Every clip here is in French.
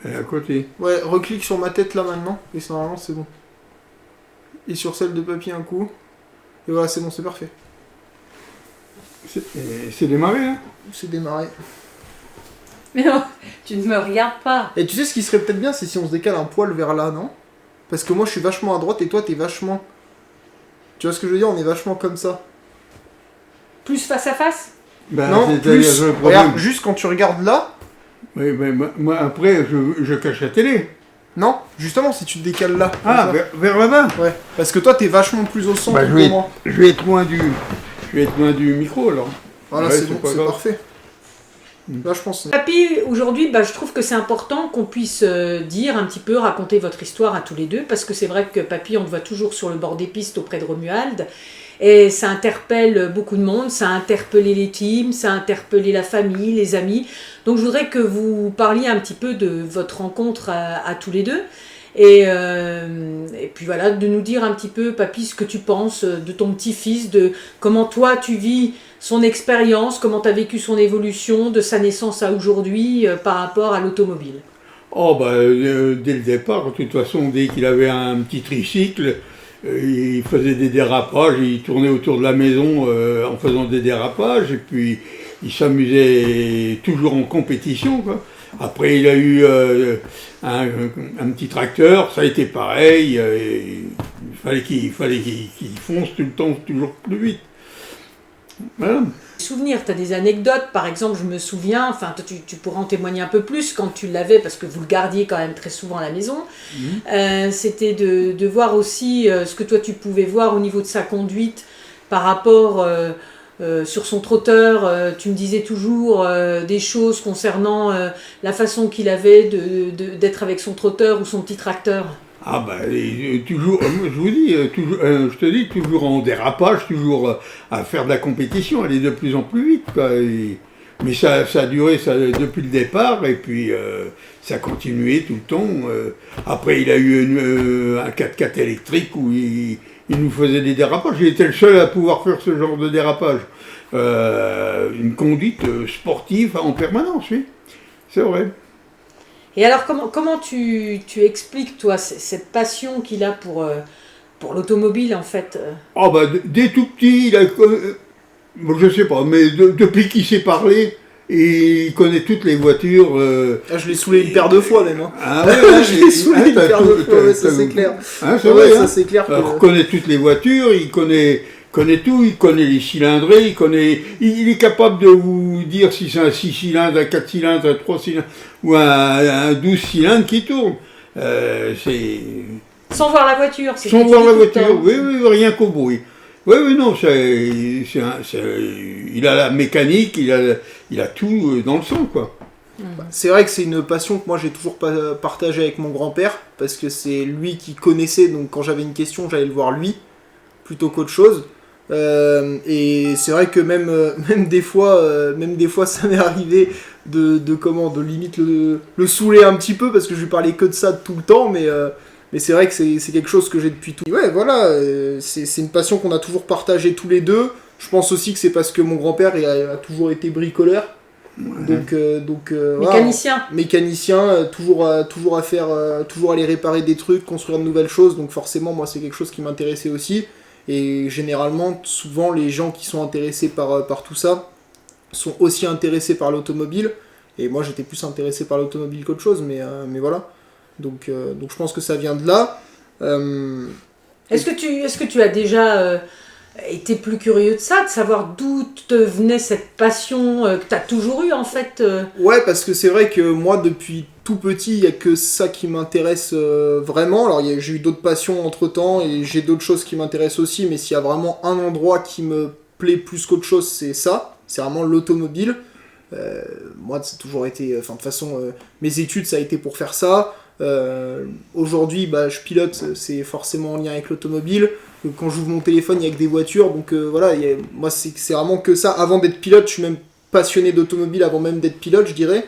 Elle est à côté. Ouais, reclique sur ma tête là maintenant, et normalement c'est bon. Et sur celle de papy un coup. Et voilà, c'est bon, c'est parfait. C'est démarré, hein? C'est démarré. Mais non, tu ne me regardes pas. Et tu sais ce qui serait peut-être bien, c'est si on se décale un poil vers là, non? Parce que moi je suis vachement à droite et toi t'es vachement... Tu vois ce que je veux dire? On est vachement comme ça. Plus face à face? Bah, Non, plus... le problème. Regarde, juste quand tu regardes là... Oui, mais moi après, je cache la télé. Non, justement, si tu te décales là. Ah, comme ça. vers là-bas. Ouais, parce que toi t'es vachement plus au centre Bah, que moi. je vais être loin du micro, alors. Voilà, Ouais, c'est c'est bon, pas c'est grave. parfait. Là, je pense... Papy, aujourd'hui, je trouve que c'est important qu'on puisse dire un petit peu, raconter votre histoire à tous les deux, parce que c'est vrai que Papy, on te voit toujours sur le bord des pistes auprès de Romuald, et ça interpelle beaucoup de monde, ça a interpellé les teams, ça a interpellé la famille, les amis. Donc je voudrais que vous parliez un petit peu de votre rencontre à tous les deux. Et puis voilà, de nous dire un petit peu, Papy, ce que tu penses de ton petit-fils, de comment toi tu vis son expérience, comment tu as vécu son évolution de sa naissance à aujourd'hui par rapport à l'automobile. Oh, bah, dès le départ, de toute façon, dès qu'il avait un petit tricycle, il faisait des dérapages, il tournait autour de la maison en faisant des dérapages, et puis il s'amusait toujours en compétition, quoi. Après, il a eu un petit tracteur, ça a été pareil, il fallait qu'il fonce tout le temps, toujours plus vite. Voilà. Souvenirs, tu as des anecdotes, par exemple, je me souviens, enfin toi, tu pourras en témoigner un peu plus quand tu l'avais, parce que vous le gardiez quand même très souvent à la maison. C'était de voir aussi ce que toi tu pouvais voir au niveau de sa conduite par rapport sur son trotteur. Tu me disais toujours des choses concernant la façon qu'il avait d'être avec son trotteur ou son petit tracteur. Ah bah toujours, je vous dis, toujours, je te dis, toujours en dérapage, toujours à faire de la compétition, aller de plus en plus vite, quoi. Mais ça a duré depuis le départ, et puis ça a continué tout le temps. Après, il a eu un 4x4 électrique où il nous faisait des dérapages. Il était le seul à pouvoir faire ce genre de dérapage. Une conduite sportive en permanence, oui. C'est vrai. Et alors, comment tu expliques, toi, cette passion qu'il a pour l'automobile, en fait Oh bah, dès tout petit, je sais pas, mais depuis qu'il sait parler, il connaît toutes les voitures. Ah, je l'ai saoulé une paire de fois même. Hein. Ah ouais, je l'ai saoulé une paire de fois, ouais, ça c'est clair. Hein, c'est Ouais, vrai, ça hein. c'est clair. Il connaît toutes les voitures, il connaît tout, il connaît les cylindrées, il est capable de vous dire si c'est un 6 cylindres, un 4 cylindres, un 3 cylindres ou un 12 cylindres qui tourne. C'est... Sans voir la voiture, c'est Sans voir la voiture, oui, rien qu'au bruit. Oui, non, il a la mécanique, il a tout dans le sang, quoi. C'est vrai que c'est une passion que moi j'ai toujours partagée avec mon grand-père, parce que c'est lui qui connaissait, donc quand j'avais une question, j'allais le voir lui, plutôt qu'autre chose. Et c'est vrai que même des fois ça m'est arrivé de limite le saouler un petit peu, parce que je lui parlais que de ça tout le temps, mais c'est vrai que c'est quelque chose que j'ai depuis tout. Ouais, voilà, c'est une passion qu'on a toujours partagée tous les deux. Je pense aussi que c'est parce que mon grand-père a toujours été bricoleur. Donc mécanicien. Voilà, mécanicien, toujours à faire, toujours aller réparer des trucs, construire de nouvelles choses. Donc forcément, moi, c'est quelque chose qui m'intéressait aussi. Et généralement, souvent, les gens qui sont intéressés par tout ça sont aussi intéressés par l'automobile. Et moi, j'étais plus intéressé par l'automobile qu'autre chose, mais voilà. Donc je pense que ça vient de là. Est-ce que tu as déjà été plus curieux de ça, de savoir d'où te venait cette passion que tu as toujours eue en fait Ouais, parce que c'est vrai que moi, depuis tout petit, il n'y a que ça qui m'intéresse vraiment. Alors, j'ai eu d'autres passions entre-temps, et j'ai d'autres choses qui m'intéressent aussi, mais s'il y a vraiment un endroit qui me plaît plus qu'autre chose, c'est ça. C'est vraiment l'automobile. Moi, c'est toujours été... Enfin, de toute façon, mes études, ça a été pour faire ça. Aujourd'hui, je pilote, c'est forcément en lien avec l'automobile. Quand j'ouvre mon téléphone, il y a que des voitures, donc voilà, moi c'est vraiment que ça. Avant d'être pilote, je suis même passionné d'automobile avant même d'être pilote, je dirais.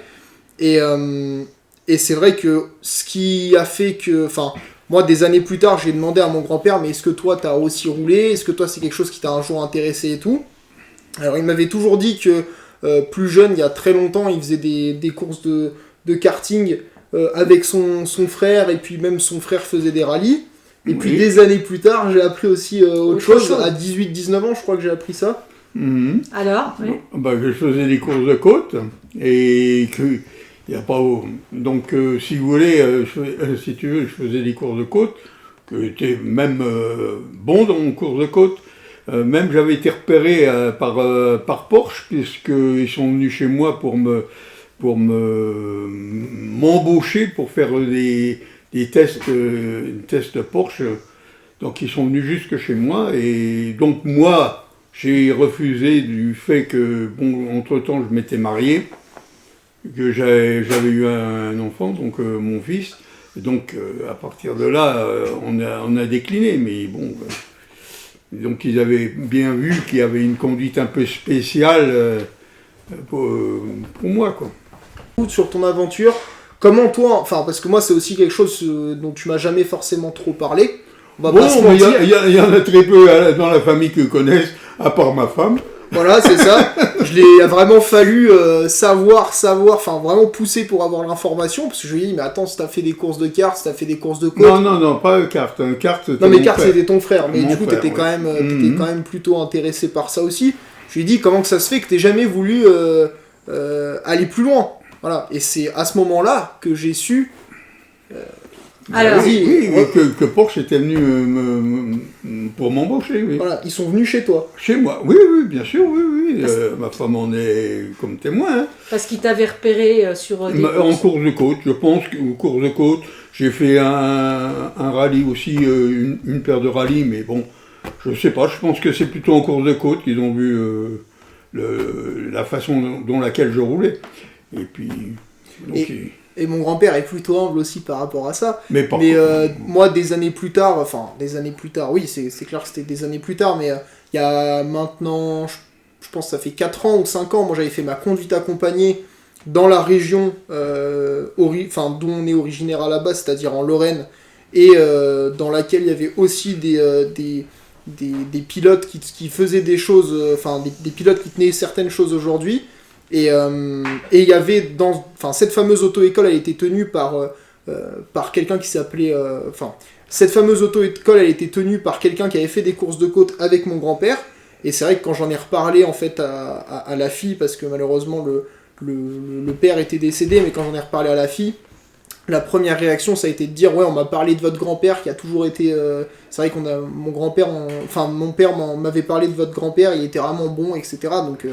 Et c'est vrai que ce qui a fait que... Enfin, moi, des années plus tard, j'ai demandé à mon grand-père, mais est-ce que toi, t'as aussi roulé ? Est-ce que toi, c'est quelque chose qui t'a un jour intéressé et tout ? Alors, il m'avait toujours dit que plus jeune, il y a très longtemps, il faisait des courses de karting avec son frère, et puis même son frère faisait des rallyes. Et puis Oui. des années plus tard, j'ai appris aussi autre Autre chose. chose. À 18-19 ans, je crois que j'ai appris ça. Mhm. Alors, oui. Bah, je faisais des courses de côte et que il y a pas donc si vous voulez si tu veux je faisais des courses de côte que j'étais même bon dans mon course de côte. Même j'avais été repéré par Porsche puisqu'ils sont venus chez moi pour m'embaucher pour faire des tests Porsche. Donc ils sont venus jusque chez moi et donc moi j'ai refusé du fait que, bon, entre-temps, je m'étais marié, que j'avais eu un enfant, donc mon fils. Et donc, à partir de là, on a décliné. Mais bon, donc ils avaient bien vu qu'il y avait une conduite un peu spéciale pour moi, quoi. Sur ton aventure, comment toi, enfin parce que moi c'est aussi quelque chose dont tu m'as jamais forcément trop parlé. On va Bon, pas se mais mentir. il y en a très peu dans la famille que connaissent, à part ma femme. Voilà, c'est ça. Il a vraiment fallu savoir, enfin vraiment pousser pour avoir l'information, parce que je lui ai dit, mais attends, si t'as fait des courses de cartes, si t'as fait des courses de côte. Non, pas carte. Carte, Non, mais carte, c'était ton frère, mais Mon du coup, frère, t'étais ouais. t'étais quand même plutôt intéressé par ça aussi. Je lui ai dit, comment que ça se fait que t'aies jamais voulu aller plus loin. Voilà, et c'est à ce moment-là que j'ai su. Alors, Oui, que Porsche était venu pour m'embaucher, oui. Voilà, ils sont venus chez toi. Chez moi, oui, bien sûr, oui. Ma femme en est comme témoin. Hein. parce qu'il t'avait repéré sur des En courses. course de côte, je pense qu'aux courses de côte, j'ai fait un rallye aussi, une paire de rallyes, mais bon, je sais pas, je pense que c'est plutôt en course de côte qu'ils ont vu la façon dont laquelle je roulais. Et puis, donc, Et mon grand-père est plutôt humble aussi par rapport à ça. mais par Mais contre, moi, des années plus tard, oui, c'est clair que c'était des années plus tard, mais il y a maintenant, je pense que ça fait 4 ans ou 5 ans, moi j'avais fait ma conduite accompagnée dans la région d'où on est originaire à la base, c'est-à-dire en Lorraine, et dans laquelle il y avait aussi des pilotes qui faisaient des choses, des pilotes qui tenaient certaines choses aujourd'hui. Et il y avait cette fameuse auto-école, elle était tenue par quelqu'un qui s'appelait... cette fameuse auto-école, elle était tenue par quelqu'un qui avait fait des courses de côte avec mon grand-père. Et c'est vrai que quand j'en ai reparlé en fait à la fille, parce que malheureusement le père était décédé, mais quand j'en ai reparlé à la fille, la première réaction ça a été de dire ouais, on m'a parlé de votre grand-père qui a toujours été... c'est vrai mon père m'avait parlé de votre grand-père, il était vraiment bon, etc. Donc...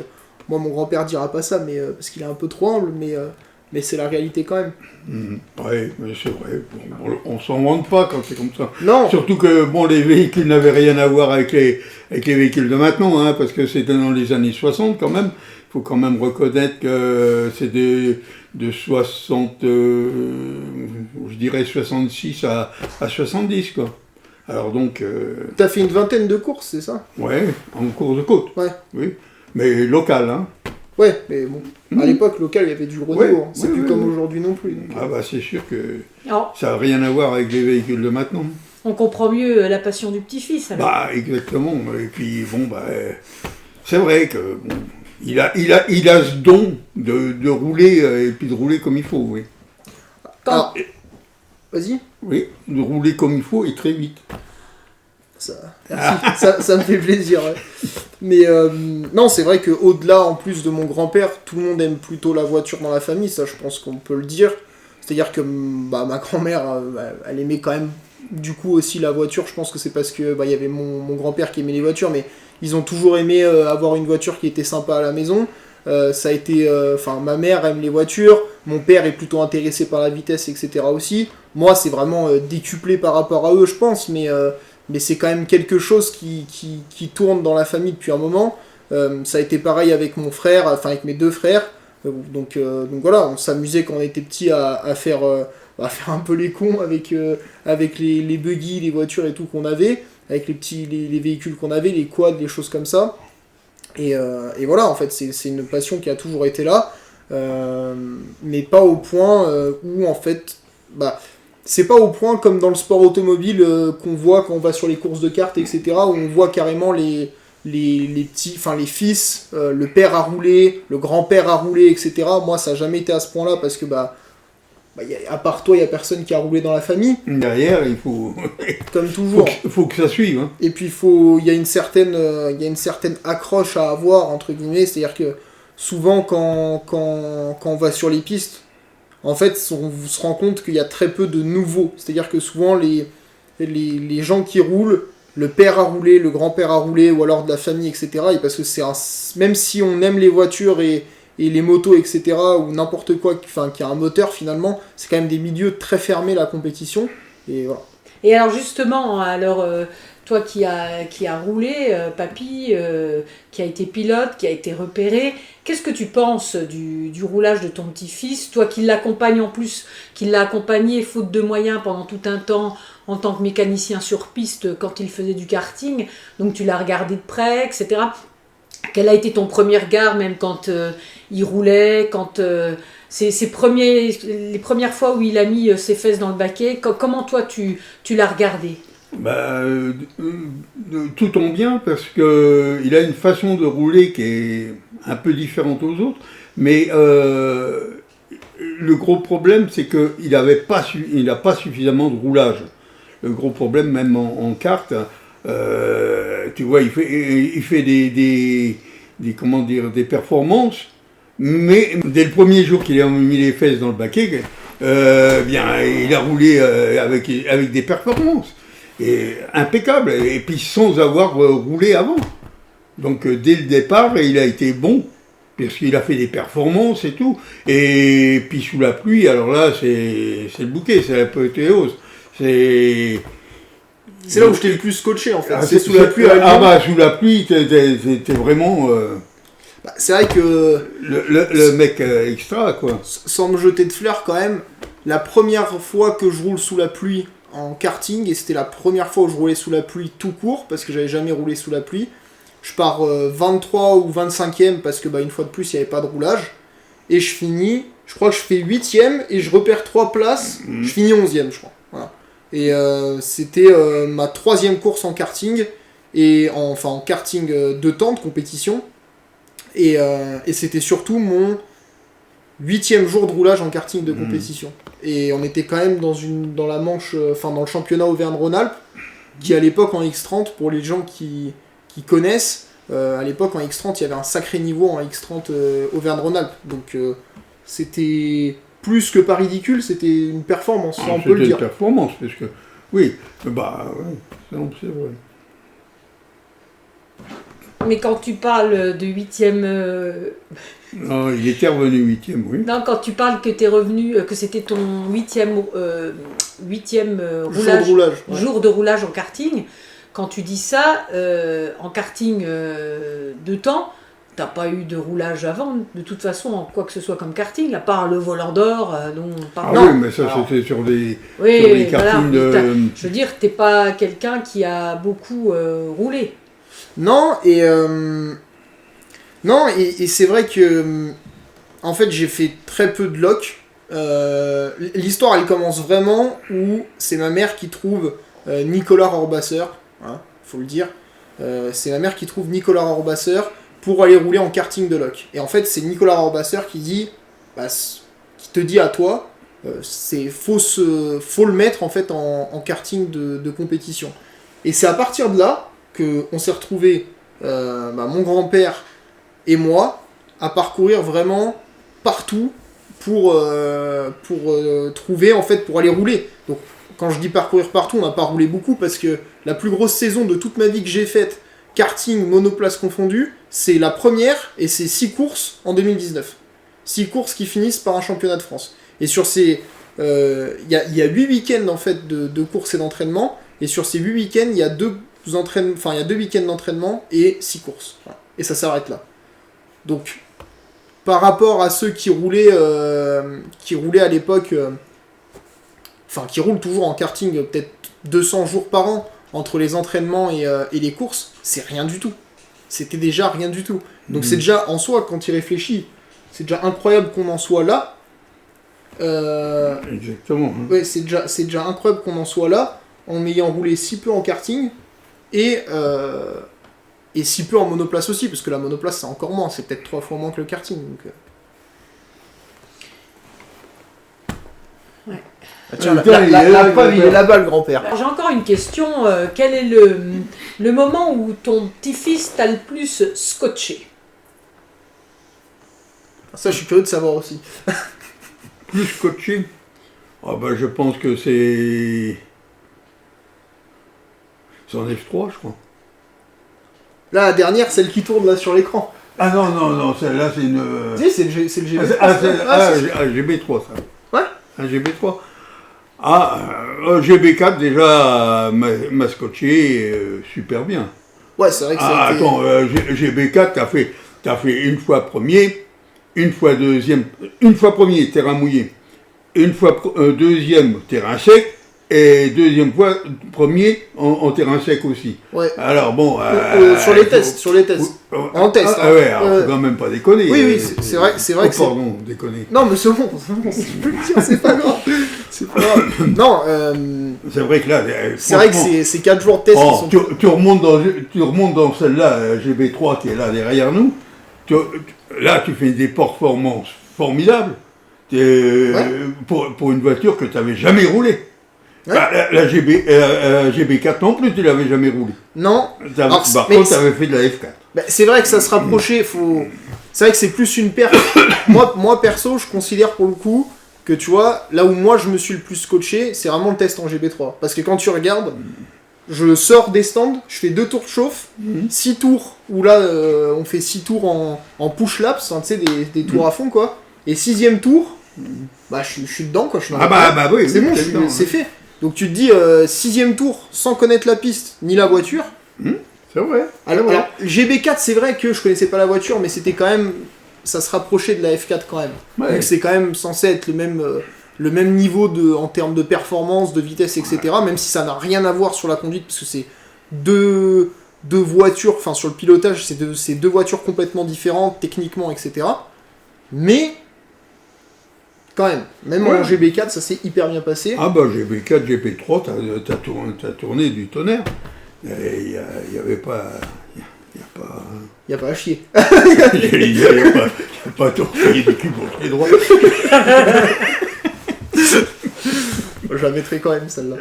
moi, mon grand-père dira pas ça, mais parce qu'il est un peu trop humble, mais c'est la réalité quand même. Oui, mais c'est vrai. Bon, on s'en vante pas quand c'est comme ça. Non. Surtout que bon, les véhicules n'avaient rien à voir avec les véhicules de maintenant, hein, parce que c'était dans les années 60 quand même. Il faut quand même reconnaître que c'est de 60, je dirais 66 à 70, quoi. Alors donc... T'as fait une vingtaine de courses, c'est ça? Ouais, en course de côte. Ouais. Oui, mais local, hein. Ouais, mais bon, à l'époque, local, il y avait du gros Ouais, niveau, hein. C'est ouais, plus ouais, comme ouais. aujourd'hui non plus. Donc, Ah bah c'est sûr que Alors, ça n'a rien à voir avec les véhicules de maintenant. on comprend mieux la passion du petit-fils. alors. Bah exactement. Et puis bon bah c'est vrai que bon, il a ce don de rouler et puis de rouler comme il faut, oui. Alors, vas-y. Oui, de rouler comme il faut et très vite. Merci. ça me fait plaisir, ouais. Mais non, c'est vrai qu'au-delà, en plus de mon grand-père, tout le monde aime plutôt la voiture dans la famille, ça je pense qu'on peut le dire. C'est-à-dire que ma grand-mère, elle aimait quand même du coup aussi la voiture. Je pense que c'est parce que il y avait mon grand-père qui aimait les voitures, mais ils ont toujours aimé avoir une voiture qui était sympa à la maison. Ça a été, ma mère aime les voitures, mon père est plutôt intéressé par la vitesse, etc. aussi. Moi, c'est vraiment décuplé par rapport à eux, je pense, mais c'est quand même quelque chose qui tourne dans la famille depuis un moment. Ça a été pareil avec mon frère, avec mes deux frères. Donc voilà, on s'amusait quand on était petits à faire un peu les cons avec les buggy, les voitures et tout qu'on avait, avec les véhicules qu'on avait, les quads, les choses comme ça. Et voilà, en fait, c'est une passion qui a toujours été là, mais pas au point où, en fait, c'est pas au point comme dans le sport automobile qu'on voit quand on va sur les courses de cartes, etc., où on voit carrément les petits, les fils, le père a roulé, le grand-père a roulé, etc. Moi, ça n'a jamais été à ce point-là, parce que à part toi, il n'y a personne qui a roulé dans la famille. Derrière, il faut... Comme toujours. faut que ça suive. Hein. Et puis, il y a une certaine accroche à avoir, entre guillemets. C'est-à-dire que souvent, quand on va sur les pistes, en fait, on se rend compte qu'il y a très peu de nouveaux. C'est-à-dire que souvent, les gens qui roulent, le père a roulé, le grand-père a roulé, ou alors de la famille, etc. Et parce que même si on aime les voitures et les motos, etc., ou n'importe quoi, qui a un moteur, finalement, c'est quand même des milieux très fermés, la compétition. Et voilà. Et alors justement, toi qui a roulé, papy, qui a été pilote, qui a été repéré, qu'est-ce que tu penses du roulage de ton petit-fils, toi qui l'accompagne en plus, qui l'a accompagné faute de moyens pendant tout un temps en tant que mécanicien sur piste quand il faisait du karting, donc tu l'as regardé de près, etc. Quel a été ton premier regard, même quand il roulait, quand les premières fois où il a mis ses fesses dans le baquet, comment toi tu l'as regardé? Tout tombe bien parce que il a une façon de rouler qui est un peu différente aux autres, mais le gros problème c'est qu'il n'a pas suffisamment de roulage. Le gros problème même en kart, tu vois, il fait des performances, mais dès le premier jour qu'il a mis les fesses dans le baquet, il a roulé avec des performances impeccables, et puis sans avoir roulé avant. Donc dès le départ, il a été bon, parce qu'il a fait des performances et tout. Et puis sous la pluie, alors là, c'est le bouquet, c'est l'apothéose. C'est là où je t'ai le plus coaché en fait. C'est sous la pluie. Sous la pluie, t'es vraiment. C'est vrai que. Le mec extra, quoi. Sans me jeter de fleurs quand même, la première fois que je roule sous la pluie en karting, et c'était la première fois où je roulais sous la pluie tout court, parce que j'avais jamais roulé sous la pluie, je pars 23 ou 25e, parce que une fois de plus, il n'y avait pas de roulage, et je finis, je crois que je fais 8e, et je repère 3 places, je finis 11e, je crois. Voilà. Et c'était ma 3e course en karting, en karting de temps, de compétition, et c'était surtout mon 8e jour de roulage en karting de compétition. Et on était quand même dans la Manche, dans le championnat Auvergne-Rhône-Alpes, qui à l'époque en X30, pour les gens qui connaissent, à l'époque en X30, il y avait un sacré niveau en X30 Auvergne-Rhône-Alpes. Donc c'était plus que pas ridicule, c'était une performance, ça on peut le dire. C'était une performance, parce que, oui, c'est vrai. Mais quand tu parles de 8e... Non, il était revenu 8e, oui. Non, quand tu parles que t'es revenu, que c'était ton 8e jour de roulage en karting, quand tu dis ça, en karting de temps, t'as pas eu de roulage avant, de toute façon, en quoi que ce soit comme karting, à part le volant d'or dont on parle. Oui, mais ça c'était sur des kartings je veux dire, t'es pas quelqu'un qui a beaucoup roulé. Non, et c'est vrai que en fait j'ai fait très peu de loc. L'histoire elle commence vraiment où c'est ma mère qui trouve Nicolas Rohrwasser, hein, faut le dire. C'est ma mère qui trouve Nicolas Rohrwasser pour aller rouler en karting de loc. Et en fait c'est Nicolas Rohrwasser qui qui te dit à toi, faut le mettre en fait en karting de compétition. Et c'est à partir de là qu'on s'est retrouvé, mon grand-père et moi, à parcourir vraiment partout pour trouver, en fait, pour aller rouler. Donc, quand je dis parcourir partout, on n'a pas roulé beaucoup, parce que la plus grosse saison de toute ma vie que j'ai faite, karting, monoplace confondu, c'est la première, et c'est 6 courses en 2019. 6 courses qui finissent par un championnat de France. Et sur ces... Il y a 8 week-ends, en fait, de courses et d'entraînement, et sur ces 8 week-ends, il y a 2 week-ends d'entraînement et 6 courses. Voilà. Et ça s'arrête là. Donc, par rapport à ceux qui roulaient à l'époque, qui roulent toujours en karting peut-être 200 jours par an entre les entraînements et les courses, c'est rien du tout. C'était déjà rien du tout. Donc c'est déjà, en soi, quand il réfléchit, c'est déjà incroyable qu'on en soit là. Exactement. Hein. Ouais, c'est déjà incroyable qu'on en soit là, en ayant roulé si peu en karting, et si peu en monoplace aussi, parce que la monoplace c'est encore moins, c'est peut-être 3 fois moins que le karting. Donc, Ah, tiens, Putain, il est là, la preuve, il est là-bas, le grand-père. Alors, j'ai encore une question. Quel est le moment où ton petit-fils t'a le plus scotché? Ça, je suis curieux de savoir aussi. Plus scotché. Ah ben, je pense que c'est en F3, je crois. Là, la dernière, celle qui tourne là sur l'écran. Ah non, non, non, celle-là, c'est une... Tu sais, c'est le GB3. GB3, ça. Ouais. Un GB3. Ah, GB4, déjà, m'a scotché super bien. Ouais, c'est vrai que Ah, ça a été... attends, GB4, t'as fait une fois premier, une fois deuxième, une fois premier, terrain mouillé, une fois deuxième, terrain sec, et deuxième fois premier en terrain sec aussi. Ouais. Alors bon... sur les tests. En test. Ah ouais, alors faut quand même pas déconner. Oui, c'est vrai que c'est... Pardon, déconner. Non, mais c'est bon, c'est plus le dire, c'est pas grave. C'est pas grave. Non, C'est vrai que là... c'est vrai que c'est 4 jours de test qui sont... tu remontes dans celle-là, GB3 qui est là derrière nous, là tu fais des performances formidables pour une voiture que tu n'avais jamais roulée. Ouais. Bah, la GB4 non plus, tu l'avais jamais roulée. Non. Par contre, tu avais fait de la F4. Bah, c'est vrai que ça se rapprochait, c'est vrai que c'est plus une perte. moi, perso, je considère pour le coup que, tu vois, là où moi je me suis le plus coaché, c'est vraiment le test en GB3. Parce que quand tu regardes, je sors des stands, je fais 2 tours de chauffe, 6 tours, où là, on fait 6 tours en push-laps, hein, tu sais, des tours à fond, quoi. Et 6ème tour, bah, je suis dedans, quoi. Je suis dans bah oui. C'est bon, c'est fait. Donc tu te dis, 6ème tour, sans connaître la piste, ni la voiture. C'est vrai. Alors, GB4, c'est vrai que je connaissais pas la voiture, mais c'était quand même... Ça se rapprochait de la F4 quand même. Ouais. Donc c'est quand même censé être le même niveau en termes de performance, de vitesse, etc. Ouais. Même si ça n'a rien à voir sur la conduite, parce que c'est deux voitures, enfin sur le pilotage, c'est deux voitures complètement différentes, techniquement, etc. Mais... Quand même en GB4, ça s'est hyper bien passé. Ah bah GB4, GP3, t'as tourné du tonnerre. Il n'y avait pas... Il n'y a pas à chier. Il n'y a pas à tourner du cul contre les droits. Je la mettrai quand même, celle-là.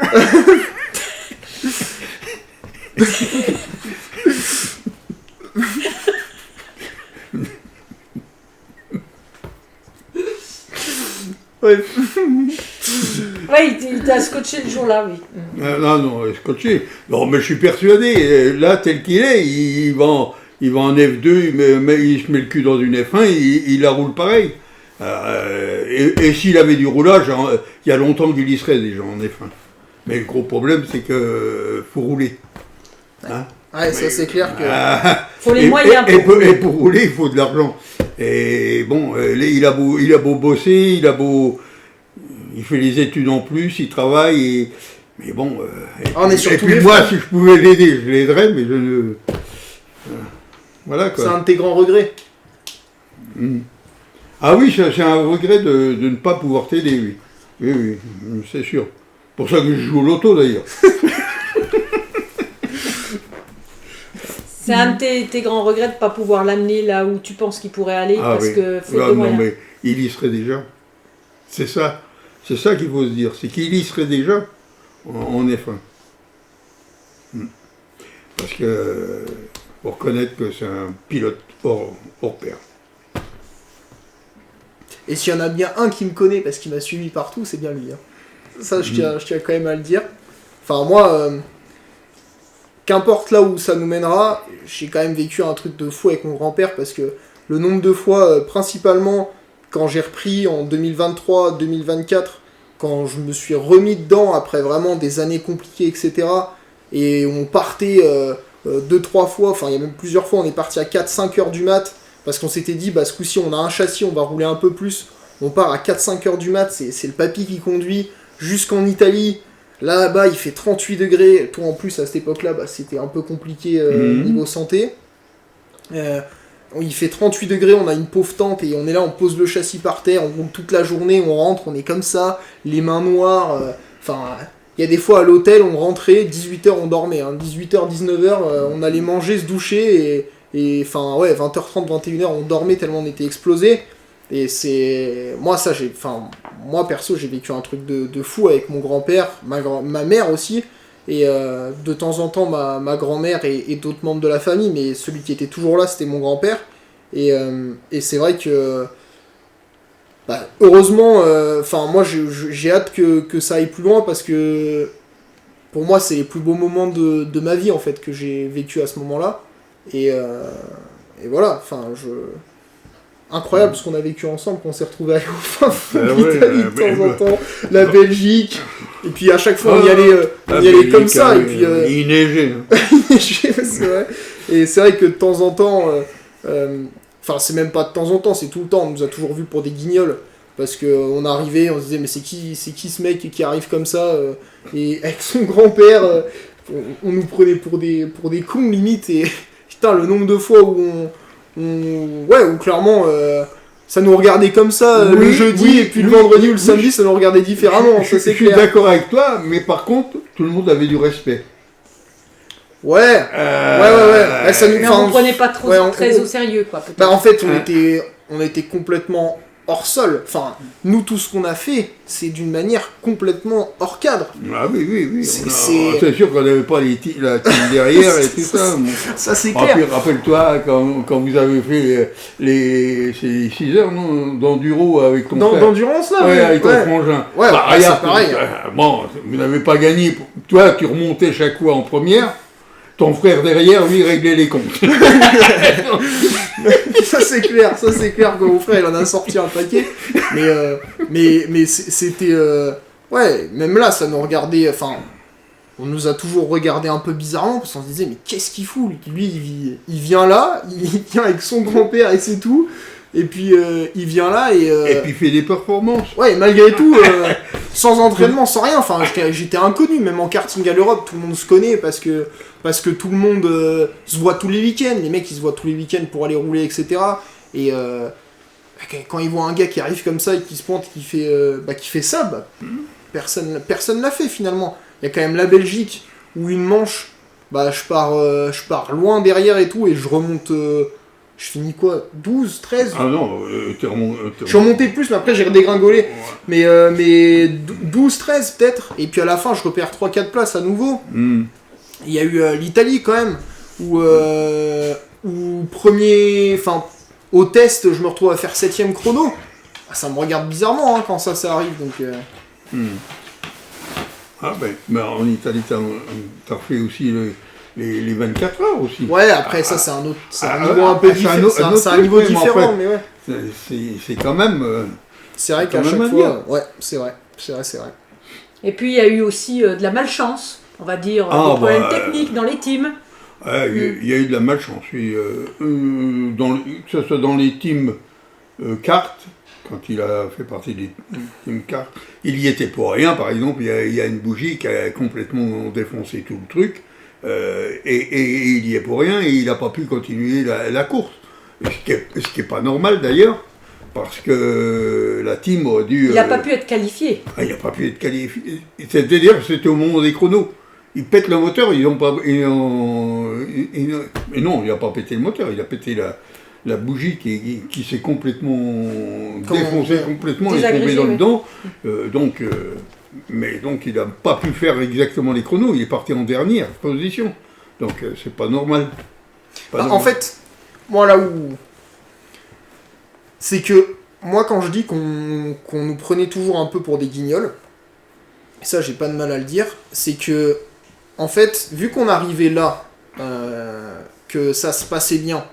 Ouais, il t'a scotché le jour-là, oui. Non, scotché. Non, mais je suis persuadé, là, tel qu'il est, il va en F2, il se met le cul dans une F1, il la roule pareil. Et s'il avait du roulage, il y a longtemps qu'il y serait déjà en F1. Mais le gros problème, c'est que faut rouler. Hein? Ouais, ça c'est clair que... faut les moyens pour rouler. Et pour rouler, il faut de l'argent. Et bon, il a beau bosser, il fait les études en plus, il travaille, mais bon... on est sur et puis moi, si je pouvais l'aider, je l'aiderais, mais je ne... Voilà quoi. C'est un de tes grands regrets. Ah oui, c'est un regret de ne pas pouvoir t'aider, oui. Oui, c'est sûr. Pour ça que je joue au loto d'ailleurs. C'est un de tes grands regrets de ne pas pouvoir l'amener là où tu penses qu'il pourrait aller, parce que faute de moyens. Non, mais il y serait déjà. C'est ça qu'il faut se dire, c'est qu'il y serait déjà en F1. Parce que faut reconnaître que c'est un pilote hors pair. Et s'il y en a bien un qui me connaît parce qu'il m'a suivi partout, c'est bien lui. Hein. Ça, je tiens quand même à le dire. Enfin, moi, qu'importe là où ça nous mènera, j'ai quand même vécu un truc de fou avec mon grand-père parce que le nombre de fois, principalement quand j'ai repris en 2023-2024, quand je me suis remis dedans après vraiment des années compliquées, etc. Et on partait 2-3 fois, enfin il y a même plusieurs fois, on est parti à 4-5 heures du mat, parce qu'on s'était dit, bah ce coup-ci on a un châssis, on va rouler un peu plus, on part à 4-5 heures du mat, c'est le papy qui conduit jusqu'en Italie, là-bas il fait 38 degrés, toi en plus à cette époque-là, bah, c'était un peu compliqué niveau santé. Il fait 38 degrés, on a une pauvre tente et on est là, on pose le châssis par terre, on roule toute la journée, on rentre, on est comme ça, les mains noires, il y a des fois à l'hôtel, on rentrait, 18h on dormait, 18h, 19h, on allait manger, se doucher, et 20h30, 21h on dormait tellement on était explosé. Et c'est... Moi, perso, j'ai vécu un truc de fou avec mon grand-père, ma mère aussi, et de temps en temps, ma grand-mère et d'autres membres de la famille, mais celui qui était toujours là, c'était mon grand-père. Et c'est vrai que... heureusement, moi, j'ai hâte que ça aille plus loin, parce que pour moi, c'est les plus beaux moments de ma vie, en fait, que j'ai vécu à ce moment-là. Et voilà, incroyable ce qu'on a vécu ensemble, qu'on s'est retrouvés à aller au fin fond d'Italie de temps en temps, la Belgique, et puis à chaque fois on y allait comme ça, et puis... il neigeait. Il neigeait, c'est vrai. Et c'est vrai que de temps en temps, c'est même pas de temps en temps, c'est tout le temps, on nous a toujours vus pour des guignols, parce qu'on arrivait, on se disait mais c'est qui ce mec qui arrive comme ça, et avec son grand-père, on nous prenait pour des cons limite, et putain le nombre de fois où où clairement ça nous regardait comme ça le jeudi, et puis le vendredi ou le samedi ça nous regardait différemment, ça c'est clair. Je suis d'accord avec toi, mais par contre tout le monde avait du respect. Ouais. Ça nous, mais on ne prenait pas trop très au sérieux, quoi. Bah en fait on était complètement hors sol. Enfin, nous, tout ce qu'on a fait, c'est d'une manière complètement hors cadre. Ah oui. C'est sûr qu'on n'avait pas la team derrière et tout ça. Ça, c'est clair. Puis, rappelle-toi, quand vous avez fait les 6 heures d'enduro avec ton frère. D'endurance, là. Ouais, avec ton frangin. Ouais, c'est pareil. Bon, vous n'avez pas gagné. Toi, tu remontais chaque fois en première. Ton frère derrière, lui, réglait les comptes. Ça c'est clair que mon frère il en a sorti un paquet. Mais c'était... même là, ça nous regardait... on nous a toujours regardé un peu bizarrement, parce qu'on se disait, mais qu'est-ce qu'il fout? Lui, il vient là, il vient avec son grand-père et c'est tout. Et puis, il vient là et... Et puis, il fait des performances. Ouais, malgré tout, sans entraînement, sans rien. J'étais inconnu, même en karting à l'Europe, tout le monde se connaît, parce que tout le monde se voit tous les week-ends. Les mecs, ils se voient tous les week-ends pour aller rouler, etc. Et quand ils voient un gars qui arrive comme ça et qui se pointe, qui fait ça, personne l'a fait, finalement. Il y a quand même la Belgique, où une manche, je pars loin derrière et tout, et je remonte... je finis quoi, 12, 13? Ah non, je suis remonté plus, mais après j'ai redégringolé. Ouais. Mais 12, 13 peut-être. Et puis à la fin, je repère 3-4 places à nouveau. Il y a eu l'Italie quand même, où premier... au test, je me retrouve à faire 7ème chrono. Ça me regarde bizarrement quand ça arrive, donc... Ah en Italie, t'as fait aussi les 24 heures aussi. Ouais, après ça c'est un autre, niveau un peu différent, c'est un niveau différent, mais ouais. C'est quand même... c'est vrai qu'à chaque fois, ouais, c'est vrai. Et puis il y a eu aussi de la malchance, on va dire, des problèmes techniques dans les teams. Il y a eu de la malchance, oui. Que ce soit dans les teams cartes, quand il a fait partie des teams cartes, il y était pour rien, par exemple, il y a une bougie qui a complètement défoncé tout le truc. Et il y est pour rien et il n'a pas pu continuer la course. Ce qui est pas normal d'ailleurs, parce que la team aurait dû... Il n'a pas pu être qualifié. Il n'a pas pu être qualifié. C'est-à-dire que c'était au moment des chronos. Ils pètent le moteur, ils n'ont pas... Mais non, il n'a pas pété le moteur, il a pété la bougie qui s'est complètement défoncée complètement et tombée dans le dedans. Mais donc il n'a pas pu faire exactement les chronos, il est parti en dernière position. Donc c'est pas normal. En fait, moi là où... C'est que, moi quand je dis qu'on nous prenait toujours un peu pour des guignols, ça j'ai pas de mal à le dire, c'est que, en fait, vu qu'on arrivait là, que ça se passait bien,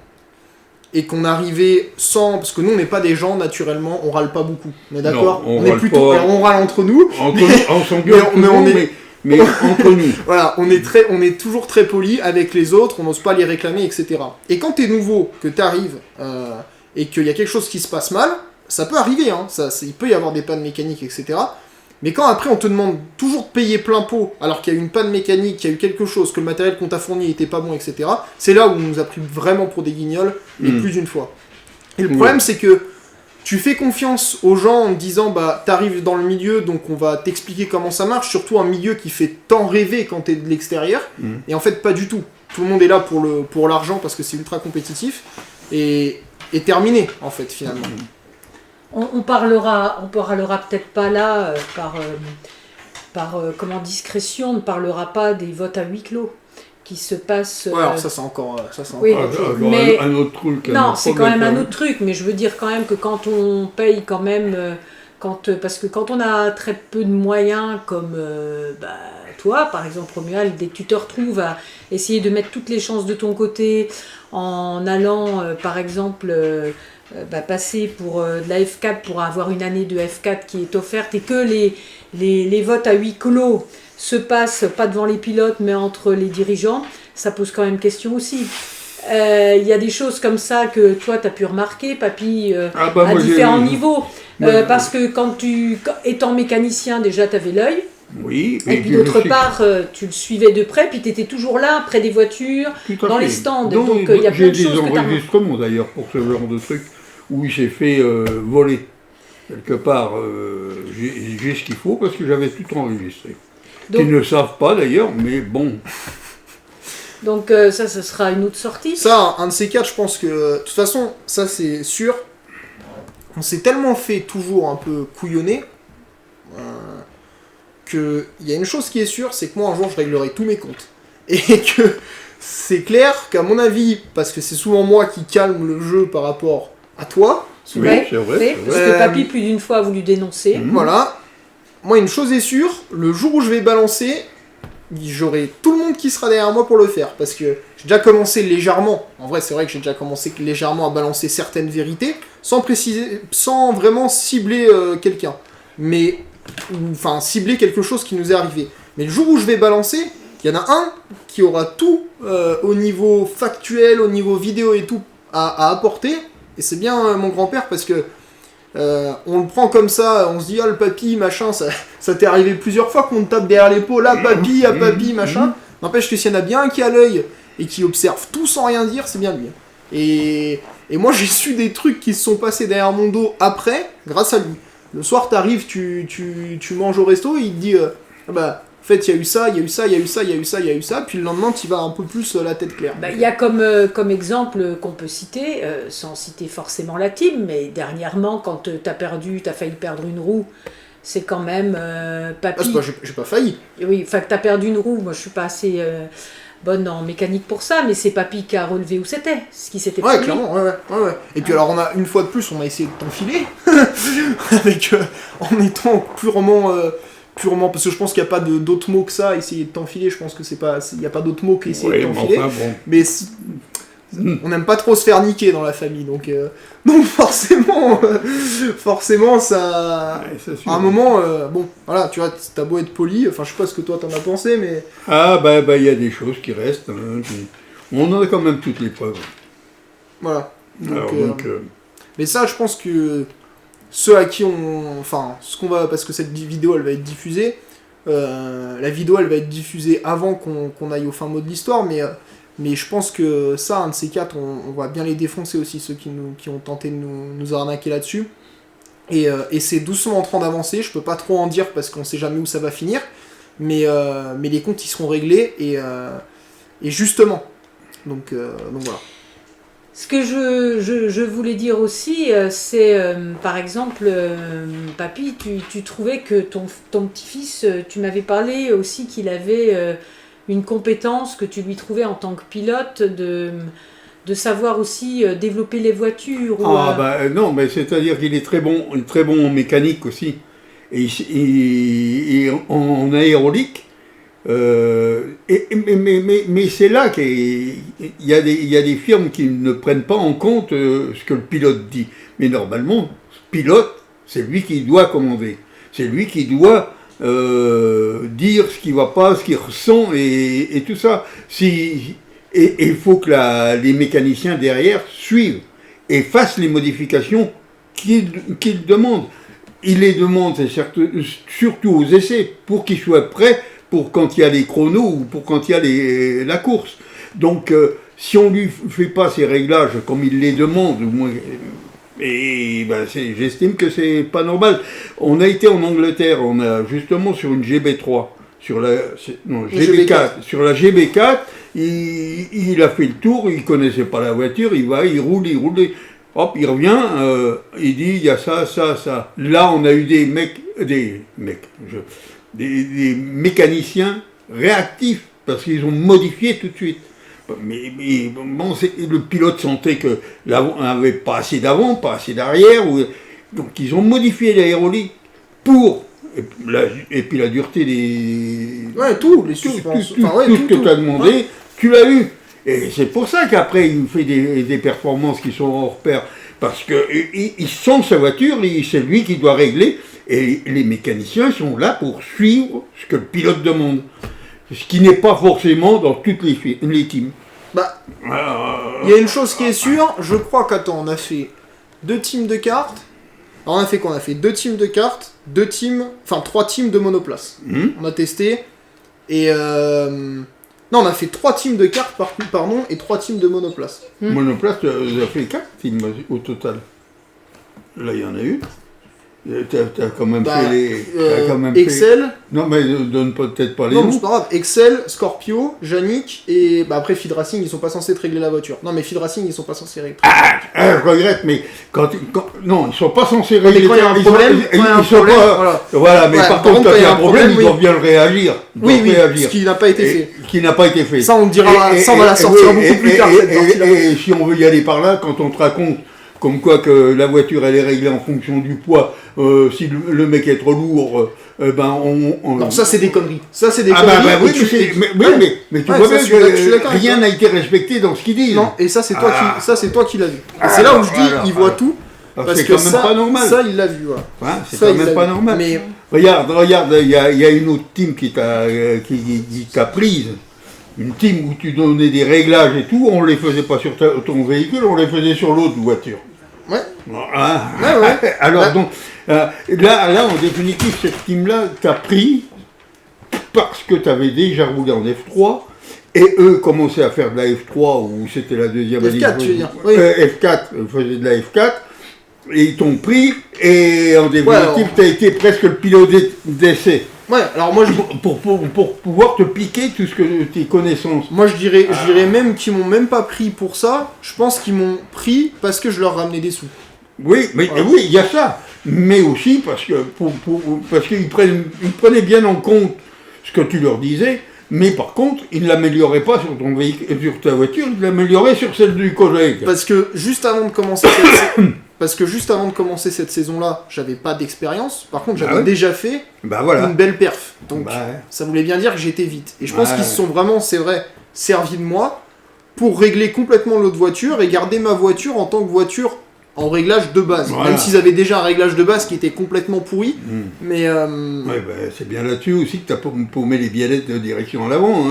et qu'on arrivait sans... Parce que nous, on n'est pas des gens, naturellement, on râle pas beaucoup. On est d'accord? On est plutôt... Pas... On râle entre nous. On s'engueule mais entre nous. Voilà, on est toujours très poli avec les autres, on n'ose pas les réclamer, etc. Et quand t'es nouveau, que t'arrives, et qu'il y a quelque chose qui se passe mal, ça peut arriver, hein. Il peut y avoir des pannes mécaniques, etc. Mais quand après on te demande toujours de payer plein pot, alors qu'il y a eu une panne mécanique, qu'il y a eu quelque chose, que le matériel qu'on t'a fourni était pas bon, etc., c'est là où on nous a pris vraiment pour des guignols, et plus d'une fois. Et le problème, c'est que tu fais confiance aux gens en te disant, t'arrives dans le milieu, donc on va t'expliquer comment ça marche, surtout un milieu qui fait tant rêver quand t'es de l'extérieur, et en fait, pas du tout. Tout le monde est là pour l'argent, parce que c'est ultra compétitif, et terminé, en fait, finalement. On parlera peut-être pas là comment discrétion, on ne parlera pas des votes à huis clos qui se passent. Ouais, alors ça c'est encore. Oui, mais un autre truc. non, c'est quand même un autre truc, mais je veux dire quand même que quand on paye quand même, parce que quand on a très peu de moyens comme toi, par exemple, Romuald, dès que tu te retrouves à essayer de mettre toutes les chances de ton côté en allant, par exemple. Passer pour de la F4 pour avoir une année de F4 qui est offerte et que les votes à huis clos se passent pas devant les pilotes mais entre les dirigeants, ça pose quand même question aussi. Il y a des choses comme ça que toi tu as pu remarquer, Papy, à différents niveaux. Parce que étant mécanicien déjà tu avais l'œil. Oui, et puis d'autre part, tu le suivais de près, puis tu étais toujours là, près des voitures, dans les stands. Donc il y a plein de choses que tu as. J'ai des enregistrements d'ailleurs pour ce genre de truc, où il s'est fait voler. Quelque part, j'ai ce qu'il faut parce que j'avais tout enregistré. Ils ne le savent pas d'ailleurs, mais bon. Donc ça sera une autre sortie. Ça, un de ces quatre, je pense que... De toute façon, ça c'est sûr. On s'est tellement fait toujours un peu couillonner... qu'il y a une chose qui est sûre, c'est que moi un jour je réglerai tous mes comptes. Et que c'est clair qu'à mon avis, parce que c'est souvent moi qui calme le jeu par rapport à toi. Oui, c'est vrai. Parce que Papy plus d'une fois a voulu dénoncer. Voilà. Moi une chose est sûre, le jour où je vais balancer, j'aurai tout le monde qui sera derrière moi pour le faire. Parce que j'ai déjà commencé légèrement, en vrai c'est vrai que j'ai déjà commencé légèrement à balancer certaines vérités, sans vraiment cibler quelqu'un. Mais... enfin cibler quelque chose qui nous est arrivé. Mais le jour où je vais balancer, il y en a un qui aura tout au niveau factuel, au niveau vidéo et tout à apporter, et c'est bien mon grand-père parce que on le prend comme ça, on se dit ah le papy machin, ça t'est arrivé plusieurs fois qu'on te tape derrière l'épaule, ah papy machin, n'empêche que s'il y en a bien un qui a l'œil et qui observe tout sans rien dire, c'est bien lui. Et moi j'ai su des trucs qui se sont passés derrière mon dos après, grâce à lui. Le soir, t'arrives, tu manges au resto, et il te dit en fait, il y a eu ça, il y a eu ça, il y a eu ça, il y a eu ça, il y a eu ça, puis le lendemain, tu vas un peu plus la tête claire. Il y a comme exemple qu'on peut citer, sans citer forcément la team, mais dernièrement, quand t'as failli perdre une roue, c'est quand même Papy. Ah, c'est pas, j'ai pas failli. Oui, enfin que t'as perdu une roue, moi je suis pas assez bonne en mécanique pour ça, mais c'est Papy qui a relevé où c'était, ce qui s'était passé. Ouais, clairement, ouais. Et puis alors, une fois de plus, on a essayé de t'enfiler, avec, en étant purement, parce que je pense qu'il n'y a pas d'autres mots que ça, essayer de t'enfiler, je pense que il n'y a pas d'autres mots qu'essayer de t'enfiler, enfin, bon. mais on n'aime pas trop se faire niquer dans la famille, donc forcément, ça, Ouais, à un moment, bon, voilà, tu vois, t'as beau être poli, enfin, je sais pas ce que toi t'en as pensé, mais... Ah, il y a des choses qui restent, hein, on en a quand même toutes les preuves. Voilà. Donc, mais ça, je pense que ceux à qui parce que cette vidéo, elle va être diffusée, la vidéo, elle va être diffusée avant qu'on aille au fin mot de l'histoire, mais je pense que ça, un de ces quatre, on va bien les défoncer aussi, ceux qui ont tenté de nous arnaquer là-dessus. Et c'est doucement en train d'avancer, je peux pas trop en dire parce qu'on sait jamais où ça va finir, mais les comptes, ils seront réglés, et justement. Donc voilà. Ce que je voulais dire aussi, c'est par exemple, Papy, tu trouvais que ton petit-fils, tu m'avais parlé aussi qu'il avait une compétence que tu lui trouvais en tant que pilote de savoir aussi développer les voitures. Non, mais c'est-à-dire qu'il est très bon en mécanique aussi, et en aérolique. Mais c'est là qu'il y a des firmes qui ne prennent pas en compte ce que le pilote dit. Mais normalement, le pilote, c'est lui qui doit commander. C'est lui qui doit dire ce qui ne va pas, ce qu'il ressent et tout ça. Et il faut que les mécaniciens derrière suivent et fassent les modifications qu'il demande. Il les demande, c'est surtout aux essais, pour qu'ils soient prêts pour quand il y a les chronos ou pour quand il y a la course. Donc, si on ne lui fait pas ces réglages comme il les demande, j'estime que c'est pas normal. On a été en Angleterre, on a justement sur une GB3, sur la GB4, il a fait le tour, il connaissait pas la voiture, il roule. hop, il revient, il dit, il y a ça, ça, ça. Là, on a eu des mécaniciens réactifs, parce qu'ils ont modifié tout de suite. Mais bon, le pilote sentait que l'avant n'avait pas assez d'avant, pas assez d'arrière, donc ils ont modifié l'aérolique pour, et puis la dureté des... Ouais, tout, les suspensions. Tout ce que tu as demandé, tu l'as eu. Et c'est pour ça qu'après, il fait des performances qui sont hors pair. Parce qu'il sent sa voiture, c'est lui qui doit régler. Et les mécaniciens sont là pour suivre ce que le pilote demande. Ce qui n'est pas forcément dans toutes les teams. Bah, il y a une chose qui est sûre, je crois qu'attends, on a fait 2 teams de cartes. Alors on a fait quoi? On a fait 2 teams de cartes, 3 teams de monoplace. On a testé. Et non, on a fait 3 teams de cartes, pardon, et 3 teams de monoplace. Monoplace, tu as fait 4 teams au total. Là, il y en a une. T'as quand même fait Excel. Non, mais donne peut-être pas les Non, noms. c'est pas grave. Excel, Scorpio, Yannick, et après Feed Racing, ils sont pas censés te régler la voiture. Non, mais Feed Racing, ils sont pas censés régler. Je regrette, mais non, ils sont pas censés régler. Mais quand il y a un problème, voilà, mais ouais, par contre, quand il y a un problème, ils oui. doivent bien le réagir. Oui, ce qui n'a pas été fait. Qui n'a pas été fait. Ça, on dira, ça, on va la sortir beaucoup plus tard, cette partie-là. Et si on veut y aller par là, quand on te raconte comme quoi que la voiture elle est réglée en fonction du poids, si le mec est trop lourd, Non, ça c'est des conneries. Ça c'est des conneries. Oui, mais tu vois bien que rien n'a été respecté dans ce qu'il dit. Non, et ça c'est toi qui l'as vu. Et c'est là où je dis, il voit tout. Parce que c'est quand même pas normal. Ça il l'a vu. Voilà. Ouais, c'est quand même pas normal. Mais... Regarde, il y a une autre team qui t'a prise. Une team où tu donnais des réglages et tout, on ne les faisait pas sur ton véhicule, on les faisait sur l'autre voiture. Ouais. Ah. Ouais. Alors donc, là, en définitive, cette team-là t'a pris parce que tu avais déjà roulé en F3 et eux commençaient à faire de la F3 ou c'était la deuxième année. F4, tu veux dire. Oui. F4, ils faisaient de la F4 et ils t'ont pris et en définitive, tu as été presque le pilote d'essai. Ouais, alors moi pour pouvoir te piquer tout ce que tes connaissances. Moi je dirais même qu'ils m'ont même pas pris pour ça. Je pense qu'ils m'ont pris parce que je leur ramenais des sous. Oui, mais oui, il y a ça. Mais aussi parce que parce qu'ils prenaient bien en compte ce que tu leur disais. Mais par contre, ils ne l'amélioraient pas sur ton véhicule, sur ta voiture, ils l'amélioraient sur celle du collègue. Parce que juste avant de commencer cette saison-là, j'avais pas d'expérience. Par contre, j'avais déjà fait une belle perf. Donc, ça voulait bien dire que j'étais vite. Et je pense qu'ils se sont vraiment, c'est vrai, servis de moi pour régler complètement l'autre voiture et garder ma voiture en tant que voiture en réglage de base. Voilà. Même s'ils avaient déjà un réglage de base qui était complètement pourri. Mais c'est bien là-dessus aussi que tu as paumé les biellettes de direction à l'avant.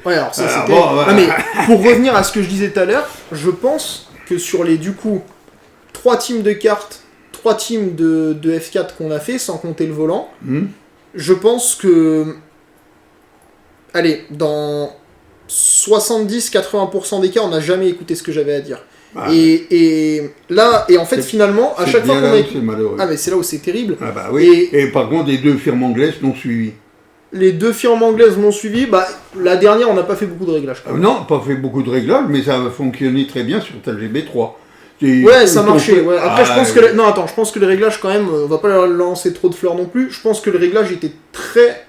Ouais, alors ça c'était... Non, mais pour revenir à ce que je disais tout à l'heure, je pense que sur les, du coup, 3 teams de cartes, 3 teams de F4 qu'on a fait, sans compter le volant, je pense que... Allez, dans 70-80% des cas, on n'a jamais écouté ce que j'avais à dire. Et là, et en fait, finalement, à chaque fois qu'on a... Ah, mais c'est là où c'est terrible. Ah bah oui. Et par contre, les 2 firmes anglaises l'ont suivi. Les 2 firmes anglaises m'ont suivi. La dernière, on n'a pas fait beaucoup de réglages. Non, pas fait beaucoup de réglages, mais ça a fonctionné très bien sur ta GB3. Ouais, ça marchait. Ouais. Après, je pense que... Non, attends, je pense que le réglage, quand même, on va pas leur lancer trop de fleurs non plus. Je pense que le réglage était très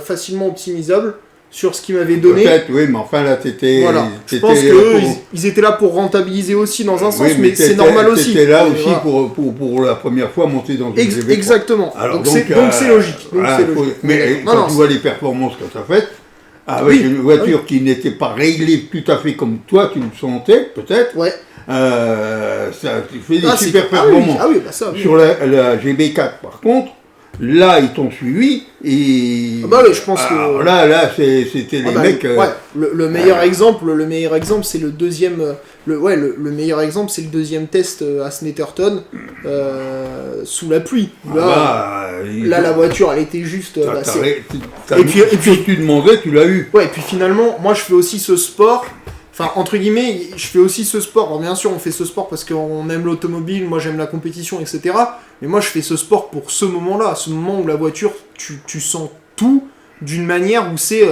facilement optimisable sur ce qu'ils m'avaient donné. Peut-être, oui, mais enfin là, t'étais... Voilà. Je pense qu'eux, ils étaient là pour rentabiliser aussi dans un sens, mais c'est normal aussi. T'étais là aussi pour la première fois monter dans une GB3. Exactement. Alors, donc c'est logique. Mais quand tu vois les performances que tu as faites, avec une voiture qui n'était pas réglée tout à fait comme toi, tu le sentais, peut-être, ça fait des super performances. Sur la GB4, par contre, là, ils t'ont suivi et... je pense que... Là, c'était les mecs... Le meilleur exemple, c'est le deuxième... Le meilleur exemple, c'est le deuxième test à Snetterton, sous la pluie. Là, la voiture, elle était juste... et puis tu demandais, tu l'as eu. Ouais, et puis finalement, moi, je fais aussi ce sport... Enfin, entre guillemets, je fais aussi ce sport. Alors, bien sûr, on fait ce sport parce qu'on aime l'automobile, moi j'aime la compétition, etc. Mais moi, je fais ce sport pour ce moment-là, ce moment où la voiture, tu sens tout d'une manière où c'est...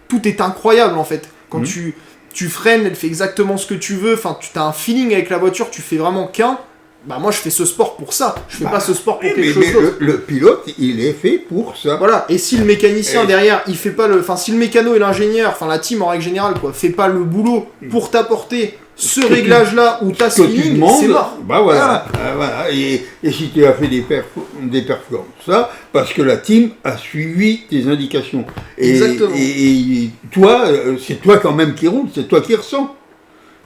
tout est incroyable, en fait. Quand tu freines, elle fait exactement ce que tu veux. Enfin, tu as un feeling avec la voiture, tu fais vraiment qu'un. bah moi je fais ce sport pour ça, je fais pas ce sport pour mais quelque chose d'autre. le pilote, il est fait pour ça. Voilà, et si le mécanicien derrière, il fait pas enfin si le mécano et l'ingénieur, enfin la team en règle générale quoi, fait pas le boulot pour t'apporter ce réglage-là ou ta feeling, c'est mort. Bah voilà. Voilà. Et si tu as fait des performances, ça, parce que la team a suivi tes indications. Exactement. Et toi, c'est toi quand même qui roule, c'est toi qui ressens.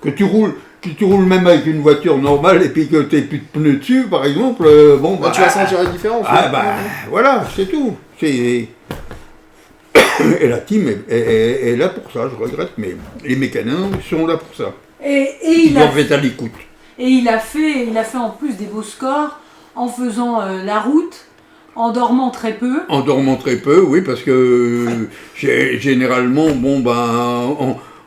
Que tu roules même avec une voiture normale et puis que tu n'aies plus de pneus dessus, par exemple, tu vas sentir la différence. Voilà, c'est tout. Et la team est là pour ça, je regrette, mais les mécaniciens sont là pour ça. Et ils doivent être à l'écoute. Et il a fait en plus des beaux scores en faisant la route, en dormant très peu. En dormant très peu, oui, parce que généralement,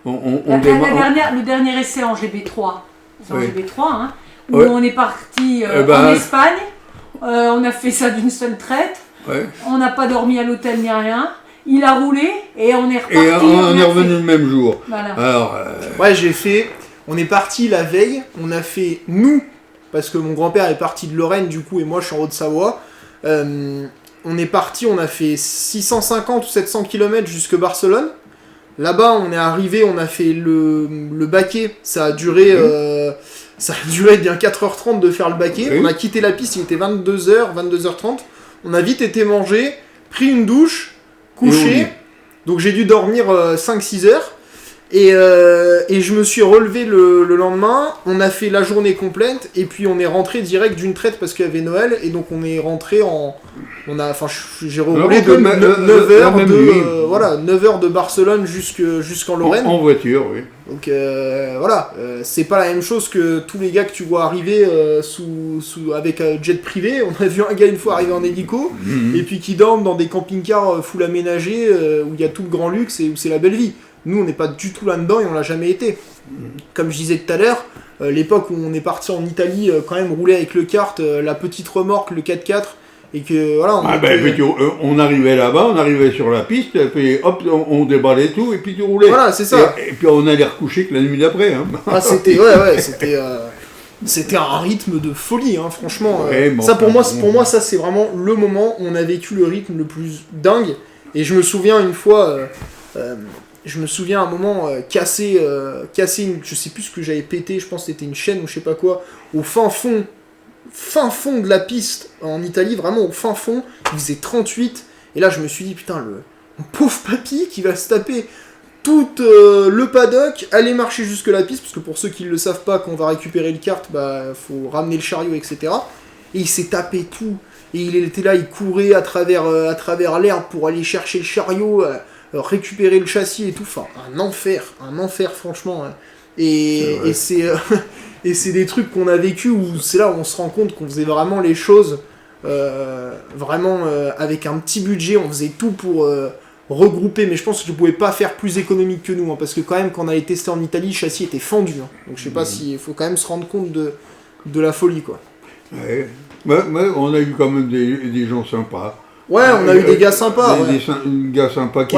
le dernier essai en GB3, c'est en GB3, hein, où on est parti en Espagne, on a fait ça d'une seule traite, on n'a pas dormi à l'hôtel ni rien. Il a roulé et on est reparti. Et on est revenu le même jour. Voilà. Alors, on est parti la veille, on a fait, nous, parce que mon grand-père est parti de Lorraine du coup, et moi je suis en Haute-Savoie, on est parti, on a fait 650 ou 700 km jusque Barcelone. Là-bas, on est arrivé, on a fait le baquet, ça a duré bien 4h30 de faire le baquet. On a quitté la piste, il était 22h, 22h30. On a vite été manger, pris une douche, couché. Donc j'ai dû dormir 5-6 heures. Et je me suis relevé le lendemain, on a fait la journée complète, et puis on est rentré direct d'une traite parce qu'il y avait Noël, et donc on est rentré j'ai roulé de 9 heures de Barcelone jusqu'en Lorraine. En voiture, oui. Donc c'est pas la même chose que tous les gars que tu vois arriver avec un jet privé. On a vu un gars une fois arriver en hélico, et puis qui dorment dans des camping-cars full aménagés, où il y a tout le grand luxe et où c'est la belle vie. Nous, on n'est pas du tout là-dedans et on l'a jamais été. Comme je disais tout à l'heure, l'époque où on est parti en Italie, quand même rouler avec le kart, la petite remorque, le 4x4, et que voilà. On arrivait là-bas, on arrivait sur la piste, et puis hop, on déballait tout, et puis tu roulais. Voilà, c'est ça. Et puis on allait recoucher que la nuit d'après. Hein. C'était un rythme de folie, hein, franchement. Ça pour moi, ça c'est vraiment le moment où on a vécu le rythme le plus dingue. Et je me souviens une fois. Je me souviens à un moment casser je sais plus ce que j'avais pété, je pense que c'était une chaîne ou je sais pas quoi, au fin fond de la piste en Italie, vraiment au fin fond, il faisait 38, et là je me suis dit putain, mon pauvre papy qui va se taper tout le paddock, aller marcher jusque la piste, parce que pour ceux qui ne le savent pas, quand on va récupérer le kart, faut ramener le chariot, etc. Et il s'est tapé tout, et il était là, il courait à travers l'herbe pour aller chercher le chariot, récupérer le châssis et tout, enfin un enfer franchement, hein. Et c'est des trucs qu'on a vécu où c'est là où on se rend compte qu'on faisait vraiment les choses avec un petit budget, on faisait tout pour regrouper, mais je pense que je pouvais pas faire plus économique que nous, hein, parce que quand même quand on allait tester en Italie, le châssis était fendu, hein. Donc je sais pas s'il faut quand même se rendre compte de la folie quoi. Ouais. Mais on a eu quand même des gens sympas. Ouais, on a eu des gars sympas. Des gars sympas qui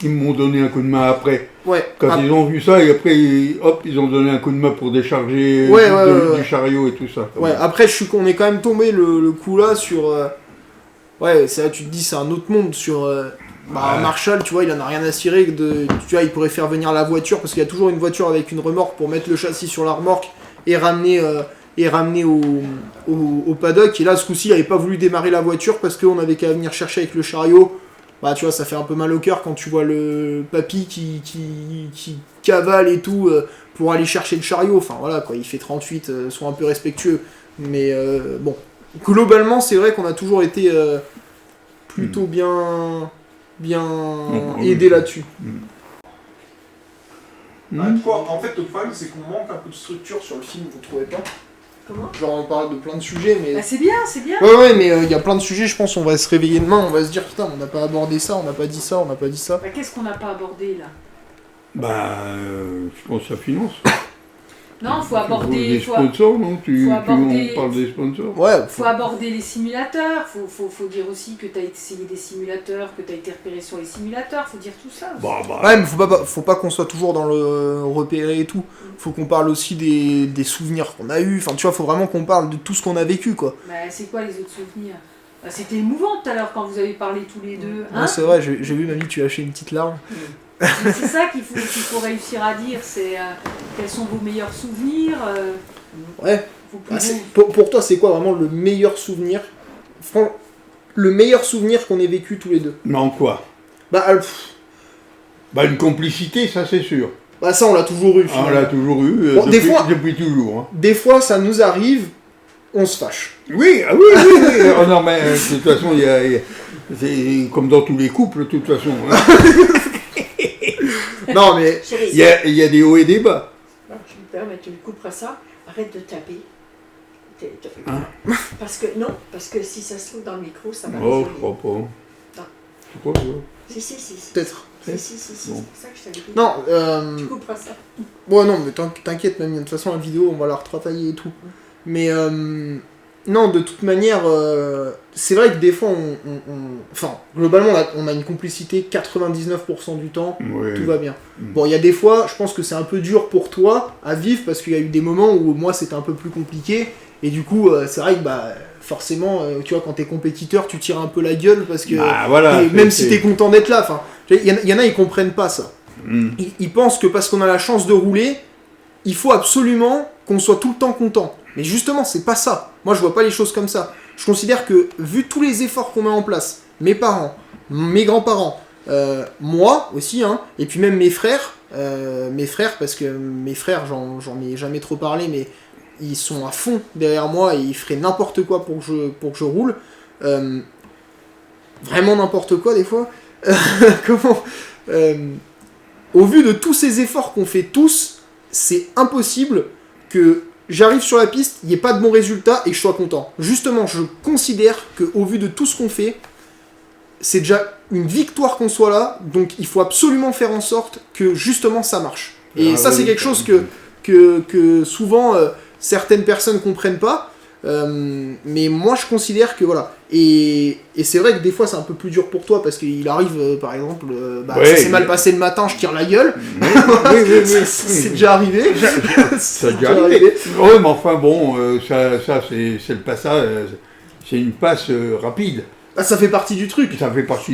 m'ont donné un coup de main après. Ouais. Quand ils ont vu ça, et après, hop, ils ont donné un coup de main pour décharger du chariot et tout ça. Ouais, après, on est quand même tombé le coup là sur... c'est là, tu te dis, c'est un autre monde sur... Marshall, tu vois, il en a rien à cirer. Tu vois, il pourrait faire venir la voiture, parce qu'il y a toujours une voiture avec une remorque pour mettre le châssis sur la remorque et ramener au paddock. Et là, ce coup-ci, il n'avait pas voulu démarrer la voiture parce qu'on avait qu'à venir chercher avec le chariot. Tu vois, ça fait un peu mal au cœur quand tu vois le papy qui cavale et tout pour aller chercher le chariot. Enfin voilà, quoi, il fait 38, sont un peu respectueux. Mais bon, globalement, c'est vrai qu'on a toujours été plutôt bien aidés là-dessus. En fait, le problème, c'est qu'on manque un peu de structure sur le film, vous trouvez pas ? Comment ? Genre on parle de plein de sujets, mais... c'est bien. Ouais, mais il y a plein de sujets, je pense, on va se réveiller demain, on va se dire, putain, on n'a pas abordé ça, on n'a pas dit ça, on n'a pas dit ça. Qu'est-ce qu'on n'a pas abordé, là ? Je pense à finance. Non, faut aborder. Des sponsors, non aborder- On parle des sponsors. Ouais, Faut aborder les simulateurs, faut dire aussi que tu as essayé des simulateurs, que tu as été repéré sur les simulateurs, faut dire tout ça. aussi. Ouais, mais faut pas qu'on soit toujours dans le repéré et tout. Faut qu'on parle aussi des souvenirs qu'on a eus. Enfin, tu vois, faut vraiment qu'on parle de tout ce qu'on a vécu, quoi. Bah, c'est quoi les autres souvenirs? Bah, c'était émouvant tout à l'heure quand vous avez parlé tous les deux. Hein, Ouais, c'est vrai, j'ai vu, mamie, tu as lâché une petite larme. Mais c'est ça qu'il faut réussir à dire, c'est quels sont vos meilleurs souvenirs. Ouais. Vos plus Ah, beaux- pour toi, c'est quoi vraiment le meilleur souvenir le meilleur souvenir qu'on ait vécu tous les deux? Non, quoi? Bah, Une complicité, ça c'est sûr. bah ça, on l'a toujours eu. Ah, on finalement. l'a toujours eu, Bon, des fois- depuis toujours. Hein. Des fois, ça nous arrive, on se fâche. Oui, ah oui, oui, oui. Oh, non, mais de toute façon, c'est comme dans tous les couples, de toute façon. Hein. Non, mais Chérie, Il y a des hauts et des bas. je me permets, tu me couperas ça. Arrête de taper. Hein? Parce que si ça se trouve dans le micro, ça va Oh, résonner. je crois pas. Tu crois pas? Si. peut-être. Si. Bon. C'est pour ça que je t'avais dit. Non, Tu couperas ça. bon, non, mais t'inquiète, même. De toute façon, la vidéo, on va la retravailler et tout. Mais, non, de toute manière, c'est vrai que des fois, enfin, globalement, on a une complicité 99% du temps. Oui. Tout va bien. Mm. Bon, il y a des fois, je pense que c'est un peu dur pour toi à vivre parce qu'il y a eu des moments où moi c'était un peu plus compliqué. Et du coup, c'est vrai que bah, forcément, tu vois, quand t'es compétiteur, tu tires un peu la gueule parce que. Ah, voilà. Même si t'es content d'être là, enfin, il y en a, ils comprennent pas ça. Mm. Ils pensent que parce qu'on a la chance de rouler, il faut absolument qu'on soit tout le temps content. Mais justement, c'est pas ça. Moi, je vois pas les choses comme ça. Je considère que, vu tous les efforts qu'on met en place, mes parents, mes grands-parents, moi aussi, hein, et puis même mes frères, parce que mes frères, j'en ai jamais trop parlé, mais ils sont à fond derrière moi et ils feraient n'importe quoi pour que je roule. Vraiment n'importe quoi, des fois. Au vu de tous ces efforts qu'on fait tous, c'est impossible que j'arrive sur la piste, il n'y ait pas de bons résultats et que je sois content. Justement, je considère qu'au vu de tout ce qu'on fait, c'est déjà une victoire qu'on soit là, donc il faut absolument faire en sorte que justement ça marche. Et Ah ça, oui, c'est quelque chose que souvent certaines personnes comprennent pas. Mais moi je considère que voilà, et c'est vrai que des fois c'est un peu plus dur pour toi parce qu'il arrive par exemple Ouais, ça s'est mal passé le matin, je tire la gueule. Oui. C'est déjà arrivé. Ça a déjà arrivé. Oui, mais enfin bon, ça c'est le passage, c'est une passe rapide. Bah, ça fait partie du truc. Ça fait partie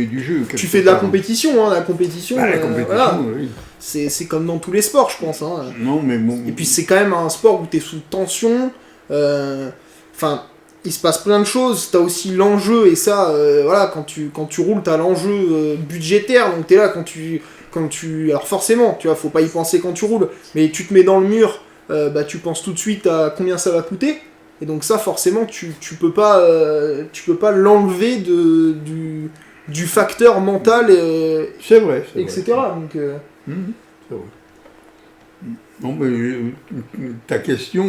du jeu. Tu fais de la compétition, hein, la compétition. Bah, la compétition, voilà. oui. C'est comme dans tous les sports, je pense. Hein. Non, mais bon. Et puis c'est quand même un sport où t'es sous tension. Enfin, il se passe plein de choses. T'as aussi l'enjeu et ça, voilà, quand tu roules, t'as l'enjeu budgétaire. Donc t'es là quand tu, alors forcément, tu vois, faut pas y penser quand tu roules. Mais tu te mets dans le mur, bah tu penses tout de suite à combien ça va coûter. Et donc ça, forcément, tu peux pas l'enlever du facteur mental, C'est vrai. etc. Donc C'est vrai. Non, mais ta question,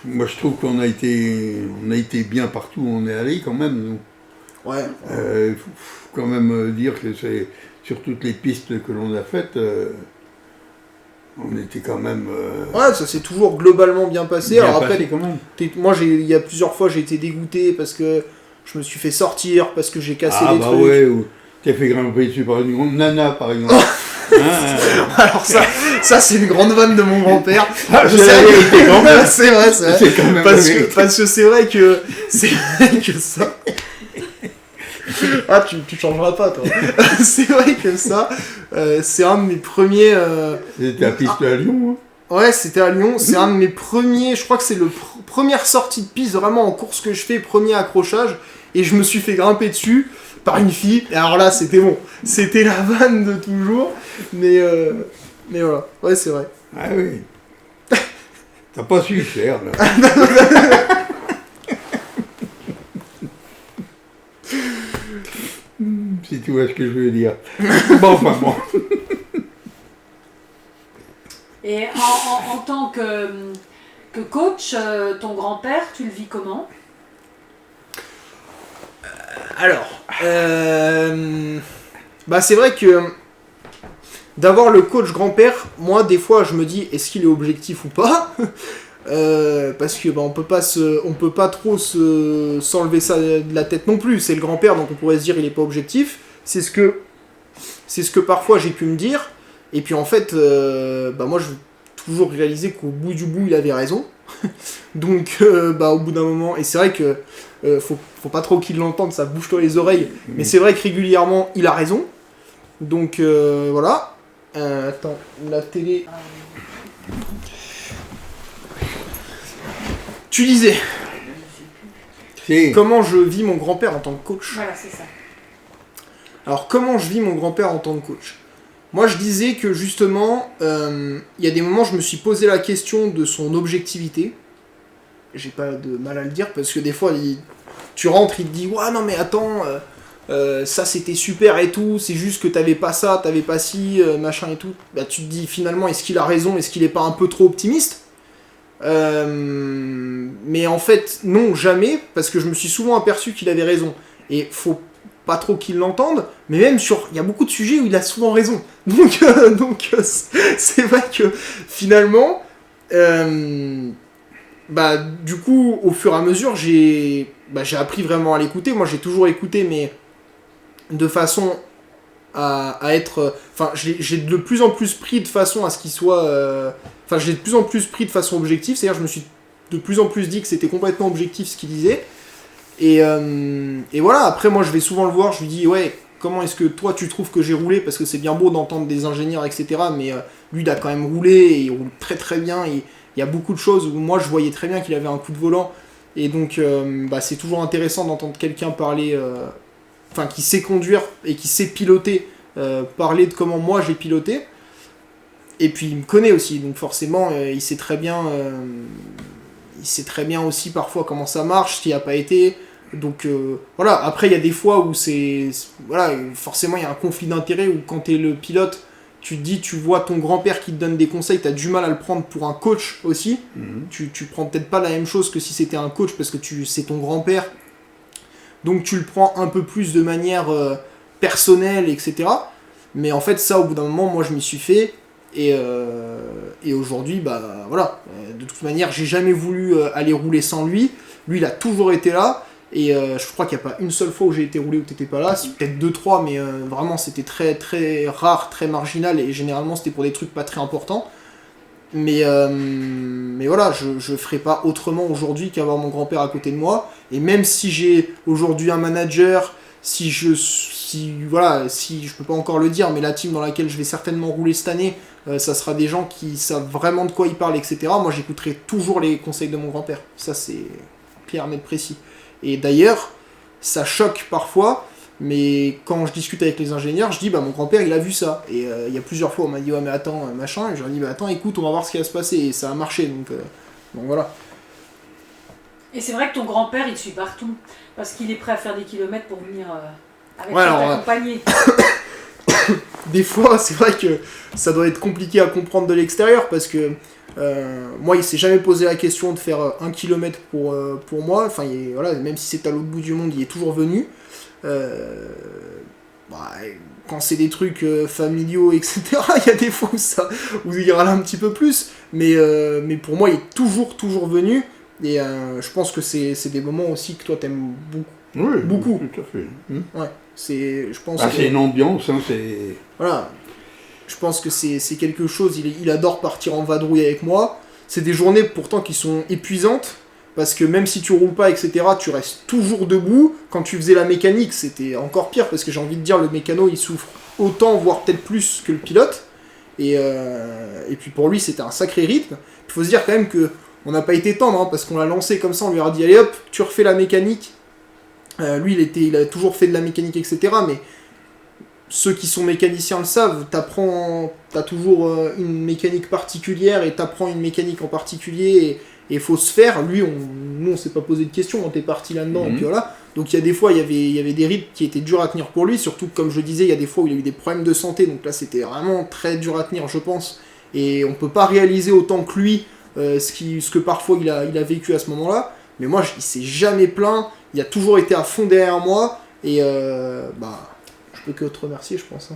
moi je trouve qu'on a été bien partout où on est allé quand même. Nous. ouais. Il faut quand même dire que c'est sur toutes les pistes que l'on a faites, on était quand même. Ouais, ça s'est toujours globalement bien passé. Bien Alors après, passé quand même. moi, il y a plusieurs fois, j'ai été dégoûté parce que je me suis fait sortir, parce que j'ai cassé Ah des bah trucs. ouais, ou t'as fait grimper dessus par une grande nana par exemple. Alors ça c'est une grande vanne de mon grand-père. C'est la vérité quand même. C'est vrai, c'est vrai. C'est quand même Parce la que, vérité. parce que c'est vrai que ça. Ah, tu changeras pas, toi. C'est vrai que ça, c'est un de mes premiers. C'était à piste à Lyon. Hein. Ouais, c'était à Lyon. C'est un de mes premiers. Je crois que c'est le première sortie de piste vraiment en course que je fais, premier accrochage, et je me suis fait grimper dessus par une fille. Et alors là, c'était bon. C'était la vanne de toujours. Mais voilà. Ouais, c'est vrai. Ah oui. T'as pas su cher là. Si tu vois ce que je veux dire. Bon, enfin bon. Et en tant que coach, ton grand-père, tu le vis comment? Alors, bah c'est vrai que d'avoir le coach grand-père, moi des fois je me dis est-ce qu'il est objectif ou pas. Parce que on peut pas trop s'enlever ça de la tête non plus, c'est le grand-père donc on pourrait se dire il est pas objectif, c'est ce que parfois j'ai pu me dire, et puis en fait moi je veux toujours réaliser qu'au bout du bout il avait raison. Donc au bout d'un moment, et c'est vrai que faut pas trop qu'il l'entende, ça bouge-toi les oreilles, mais c'est vrai que régulièrement il a raison, donc voilà. Attends, la télé. Tu disais comment je vis mon grand-père en tant que coach. Voilà, c'est ça. Alors, comment je vis mon grand-père en tant que coach ? Moi, je disais que justement, il y a des moments, je me suis posé la question de son objectivité. J'ai pas de mal à le dire, parce que des fois, tu rentres, il te dit « Ouais, non, mais attends, ça c'était super et tout, c'est juste que t'avais pas ça, t'avais pas ci, machin et tout. » Bah, tu te dis finalement, est-ce qu'il a raison ? Est-ce qu'il est pas un peu trop optimiste ? Mais en fait, non, jamais, parce que je me suis souvent aperçu qu'il avait raison. Et faut pas trop qu'il l'entende, mais même il y a beaucoup de sujets où il a souvent raison. Donc c'est vrai que finalement, du coup, au fur et à mesure, j'ai appris vraiment à l'écouter. Moi, j'ai toujours écouté, mais de façon à être... Enfin, j'ai de plus en plus pris de façon à ce qu'il soit... j'ai de plus en plus pris de façon objective, c'est-à-dire je me suis de plus en plus dit que c'était complètement objectif ce qu'il disait. Et voilà, après moi je vais souvent le voir, je lui dis ouais, comment est-ce que toi tu trouves que j'ai roulé, parce que c'est bien beau d'entendre des ingénieurs, etc. Mais lui il a quand même roulé, et il roule très très bien, et il y a beaucoup de choses où moi je voyais très bien qu'il avait un coup de volant. Et donc c'est toujours intéressant d'entendre quelqu'un parler, qui sait conduire et qui sait piloter, parler de comment moi j'ai piloté. Et puis il me connaît aussi, donc forcément il sait très bien aussi parfois comment ça marche, ce qui n'a pas été. Donc voilà, après il y a des fois où forcément il y a un conflit d'intérêt, où quand tu es le pilote, tu te dis, tu vois ton grand-père qui te donne des conseils, tu as du mal à le prendre pour un coach aussi. Tu prends peut-être pas la même chose que si c'était un coach, parce que c'est ton grand-père. Donc tu le prends un peu plus de manière personnelle, etc. Mais en fait ça, au bout d'un moment, moi je m'y suis fait. Et aujourd'hui, voilà. De toute manière, j'ai jamais voulu aller rouler sans lui. Lui, il a toujours été là. Et je crois qu'il n'y a pas une seule fois où j'ai été roulé où t'étais pas là. C'est peut-être 2-3, mais vraiment, c'était très, très rare, très marginal. Et généralement, c'était pour des trucs pas très importants. Mais voilà, je ferai pas autrement aujourd'hui qu'avoir mon grand-père à côté de moi. Et même si j'ai aujourd'hui un manager, si je peux pas encore le dire, mais la team dans laquelle je vais certainement rouler cette année, ça sera des gens qui savent vraiment de quoi ils parlent, etc. Moi, j'écouterai toujours les conseils de mon grand-père. Ça, c'est clair, net, précis. Et d'ailleurs, ça choque parfois, mais quand je discute avec les ingénieurs, je dis, mon grand-père, il a vu ça. Et il y a plusieurs fois, on m'a dit, ouais, mais attends, machin. Et je leur dis, attends, écoute, on va voir ce qui va se passer. Et ça a marché, donc voilà. Et c'est vrai que ton grand-père, il te suit partout, parce qu'il est prêt à faire des kilomètres pour venir avec ouais, toi t'accompagner. Des fois, c'est vrai que ça doit être compliqué à comprendre de l'extérieur, parce que moi, il s'est jamais posé la question de faire 1 kilomètre pour moi. Enfin, voilà, même si c'est à l'autre bout du monde, il est toujours venu. Quand c'est des trucs familiaux, etc., il y a des fois où il râle un petit peu plus. Mais pour moi, il est toujours venu. Et je pense que c'est des moments aussi que toi, t'aimes beaucoup. Oui, beaucoup. Tout à fait. Ouais, c'est une ambiance, c'est... Voilà. Je pense que c'est quelque chose, il adore partir en vadrouille avec moi. C'est des journées pourtant qui sont épuisantes, parce que même si tu roules pas, etc., tu restes toujours debout. Quand tu faisais la mécanique, c'était encore pire, parce que j'ai envie de dire, le mécano, il souffre autant, voire peut-être plus que le pilote. Et puis pour lui, c'était un sacré rythme. Il faut se dire quand même que on n'a pas été tendre, parce qu'on l'a lancé comme ça, on lui a dit, allez hop, tu refais la mécanique. Lui, il a toujours fait de la mécanique, etc., mais... Ceux qui sont mécaniciens le savent, t'as toujours une mécanique particulière et t'apprends une mécanique en particulier et faut se faire. Lui, nous on s'est pas posé de questions, on était parti là-dedans, et puis voilà. Donc il y a des fois, il y avait des rythmes qui étaient durs à tenir pour lui, surtout que, comme je disais, il y a des fois où il a eu des problèmes de santé, donc là c'était vraiment très dur à tenir, je pense. Et on peut pas réaliser autant que lui ce que parfois il a vécu à ce moment-là. Mais moi, il s'est jamais plaint, il a toujours été à fond derrière moi, et je peux que te remercier, je pense.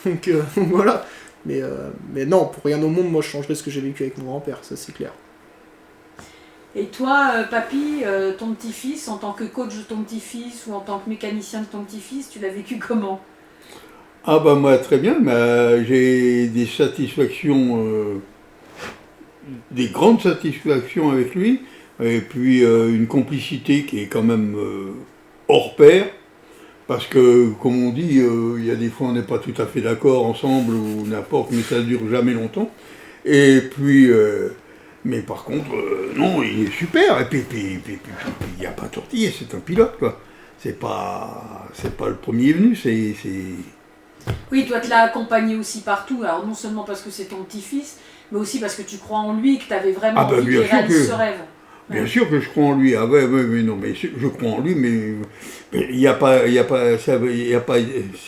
Donc voilà. Mais non, pour rien au monde, moi je changerais ce que j'ai vécu avec mon grand-père, ça c'est clair. Et toi, papy, ton petit-fils, en tant que coach de ton petit-fils ou en tant que mécanicien de ton petit-fils, tu l'as vécu comment? Ah bah moi très bien, j'ai des satisfactions, des grandes satisfactions avec lui, et puis une complicité qui est quand même hors pair, parce que comme on dit, il y a des fois on n'est pas tout à fait d'accord ensemble ou n'importe, mais ça dure jamais longtemps. Et puis, mais par contre, non, il est super, et puis il n'y a pas à tortiller, c'est un pilote quoi. C'est pas le premier venu, c'est... Oui, toi, tu l'as accompagné aussi partout, alors non seulement parce que c'est ton petit-fils, mais aussi parce que tu crois en lui, que tu avais vraiment envie qu'il réalise ce rêve. Bien sûr que je crois en lui. Ah ouais, mais non, mais je crois en lui, mais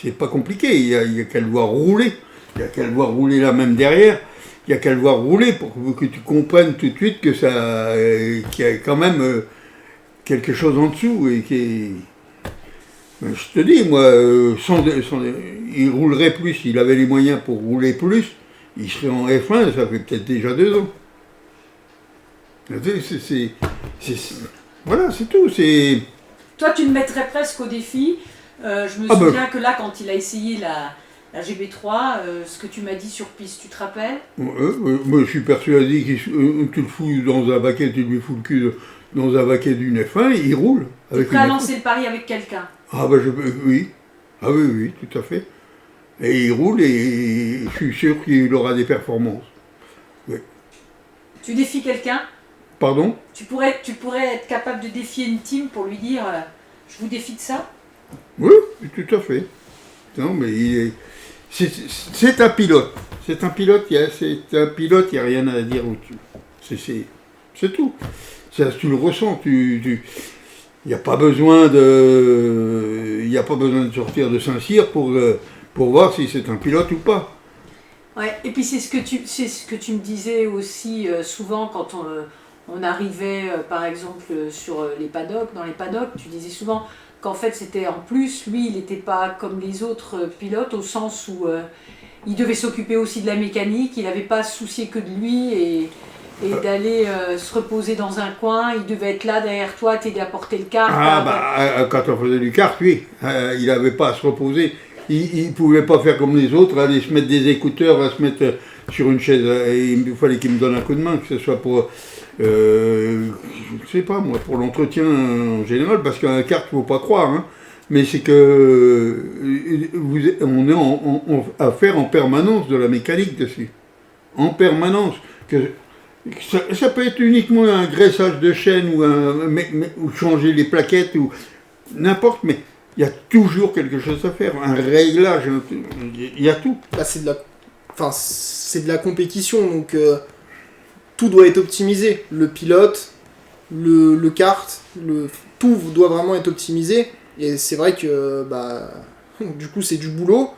c'est pas compliqué. Il y a qu'à le voir rouler. Il y a qu'à le voir rouler là même derrière. Il y a qu'à le voir rouler pour que tu comprennes tout de suite que ça, qu'il y a quand même quelque chose en dessous et qui. Je te dis, moi, il roulerait plus. S'il avait les moyens pour rouler plus, il serait en F1. Ça fait peut-être déjà 2 ans. Voilà, c'est tout. Toi, tu le mettrais presque au défi. Je me souviens que là, quand il a essayé la GB3, ce que tu m'as dit sur piste, tu te rappelles? Moi, je suis persuadé que tu le fous dans un baquet, tu lui fous le cul dans un baquet d'une F1, il roule. Tu es prêt à lancer le pari avec quelqu'un? Ah bah oui. Ah oui, tout à fait. Et il roule et je suis sûr qu'il aura des performances. Oui. Tu défies quelqu'un? Pardon? Tu pourrais être capable de défier une team pour lui dire je vous défie de ça? Oui, tout à fait. Non, mais c'est un pilote. C'est un pilote, il n'y a rien à dire au-dessus. C'est tout. Ça, tu le ressens. Il n'y a pas besoin de sortir de Saint-Cyr pour voir si c'est un pilote ou pas. Ouais, et puis c'est ce que tu me disais aussi souvent quand on arrivait par exemple dans les paddocks, tu disais souvent qu'en fait c'était en plus, lui il n'était pas comme les autres pilotes au sens où il devait s'occuper aussi de la mécanique, il n'avait pas à se soucier que de lui et d'aller se reposer dans un coin, il devait être là derrière toi, t'aider à porter le kart. Quand on faisait du kart, oui, il n'avait pas à se reposer. Il ne pouvait pas faire comme les autres, aller se mettre des écouteurs, se mettre sur une chaise. Il fallait qu'il me donne un coup de main, que ce soit pour, je ne sais pas moi, pour l'entretien en général, parce qu'un kart, il ne faut pas croire, hein, mais c'est que on est à faire en permanence de la mécanique dessus. En permanence. Ça peut être uniquement un graissage de chaîne ou changer les plaquettes ou n'importe, mais il y a toujours quelque chose à faire, un réglage, il y a tout. Là, c'est de la compétition, donc tout doit être optimisé. Le pilote, le kart, tout doit vraiment être optimisé. Et c'est vrai que du coup c'est du boulot.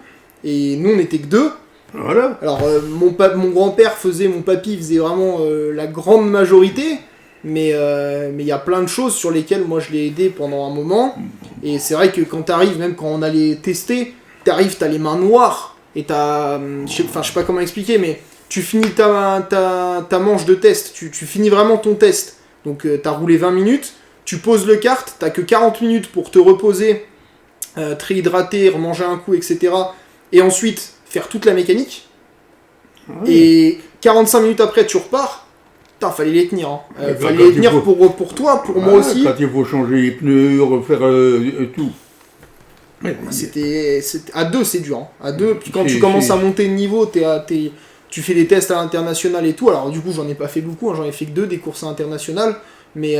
Et nous on n'était que 2. Voilà. Alors mon grand-père mon papy faisait vraiment la grande majorité. Mais il y a plein de choses sur lesquelles moi je l'ai aidé pendant un moment. Et c'est vrai que quand t'arrives, même quand on allait tester, t'as les mains noires. Et je sais pas comment expliquer, mais tu finis ta manche de test. Tu finis vraiment ton test. Donc t'as roulé 20 minutes. Tu poses le kart, t'as que 40 minutes pour te reposer, te réhydrater, remanger un coup, etc. Et ensuite faire toute la mécanique. Oui. Et 45 minutes après, tu repars. Putain, fallait les tenir. Hein. Fallait les tenir pour toi, pour moi aussi. Quand il faut changer les pneus, refaire tout. Ouais, c'était à 2, c'est dur. Hein. À 2, puis quand tu commences à monter de niveau, tu fais des tests à l'international et tout. Alors du coup, j'en ai pas fait beaucoup, hein. J'en ai fait que 2 des courses internationales. Mais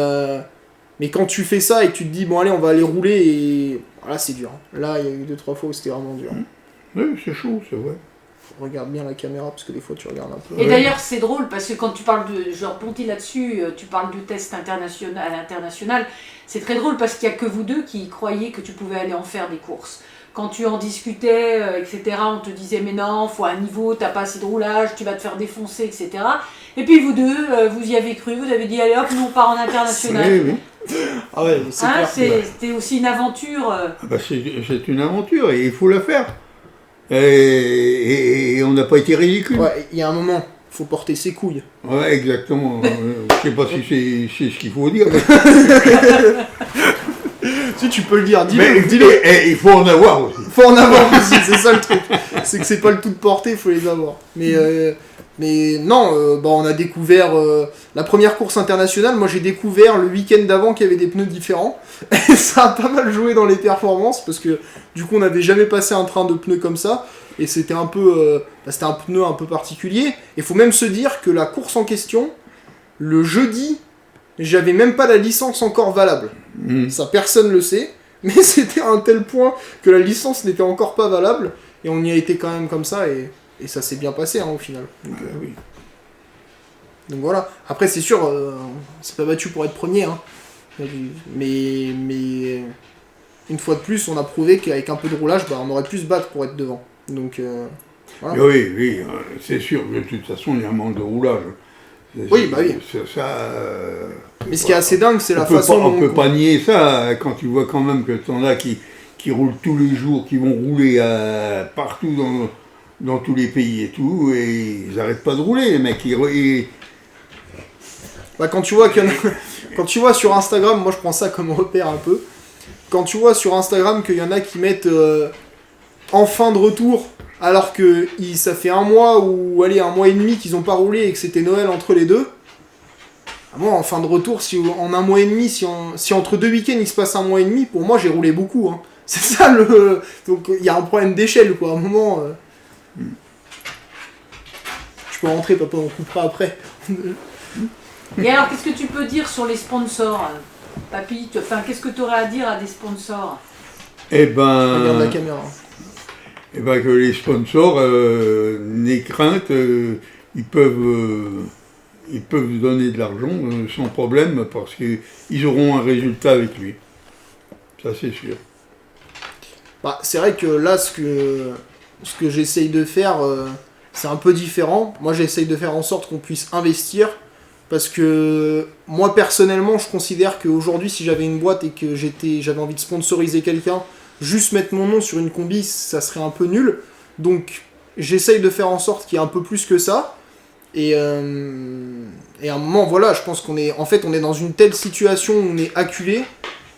quand tu fais ça et que tu te dis, bon allez, on va aller rouler, et là c'est dur. Hein. Là, il y a eu 2-3 fois où c'était vraiment dur. Oui, c'est chaud, c'est vrai. Regarde bien la caméra parce que des fois tu regardes un peu. Et d'ailleurs c'est drôle parce que quand tu parles je rebondis là-dessus, tu parles du test international, à l'international, c'est très drôle parce qu'il n'y a que vous deux qui croyaez que tu pouvais aller en faire des courses. Quand tu en discutais, etc., on te disait mais non, faut un niveau, t'as pas assez de roulage, tu vas te faire défoncer, etc. Et puis vous deux, vous y avez cru, vous avez dit allez hop, nous on part en international. Oui. Ah ouais, c'est clair. C'était aussi une aventure. C'est une aventure et il faut la faire. Et on n'a pas été ridicule. Ouais, il y a un moment, faut porter ses couilles. Ouais, exactement. Je sais pas si c'est ce qu'il faut dire. Si tu peux le dire, Mais dis-le. et il faut en avoir aussi. Faut en avoir aussi, c'est ça le truc. C'est que c'est pas le tout de porter, il faut les avoir. Mais non, on a découvert la première course internationale. Moi, j'ai découvert le week-end d'avant qu'il y avait des pneus différents. Et ça a pas mal joué dans les performances parce que du coup, on n'avait jamais passé un train de pneus comme ça. Et c'était un peu, c'était un pneu un peu particulier. Il faut même se dire que la course en question, le jeudi, j'avais même pas la licence encore valable. Ça, personne le sait. Mais c'était à un tel point que la licence n'était encore pas valable. Et on y a été quand même comme ça. Et ça s'est bien passé au final. Oui. Donc voilà. Après, c'est sûr, c'est pas battu pour être premier. Hein. Mais une fois de plus, on a prouvé qu'avec un peu de roulage, on aurait pu se battre pour être devant. Donc voilà. Oui, c'est sûr. De toute façon, il y a un manque de roulage. Oui. Mais ce qui est assez dingue, c'est la façon dont... On peut pas nier ça quand tu vois quand même que t'en as qui roulent tous les jours, qui vont rouler partout dans tous les pays et tout, et ils arrêtent pas de rouler, les mecs. Quand tu vois quand tu vois sur Instagram, moi je prends ça comme repère un peu. Quand tu vois sur Instagram qu'il y en a qui mettent en fin de retour, alors que ça fait un mois ou un mois et demi qu'ils ont pas roulé et que c'était Noël entre les deux. Moi, en fin de retour, si en un mois et demi, si entre deux week-ends il se passe un mois et demi, pour moi j'ai roulé beaucoup. Hein. C'est ça le. Donc il y a un problème d'échelle quoi. À un moment. Je peux rentrer, papa, on coupera après. Et alors, qu'est-ce que tu peux dire sur les sponsors, Papy? Qu'est-ce que tu aurais à dire à des sponsors? Regarde la caméra. Que les sponsors n'aient crainte, ils peuvent donner de l'argent sans problème parce qu'ils auront un résultat avec lui. Ça, c'est sûr. C'est vrai que là, ce que j'essaye de faire, c'est un peu différent. Moi, j'essaye de faire en sorte qu'on puisse investir. Parce que moi, personnellement, je considère qu'aujourd'hui, si j'avais une boîte et que j'avais envie de sponsoriser quelqu'un, juste mettre mon nom sur une combi, ça serait un peu nul. Donc, j'essaye de faire en sorte qu'il y ait un peu plus que ça. Et à un moment, voilà, je pense qu'on est dans une telle situation où on est acculé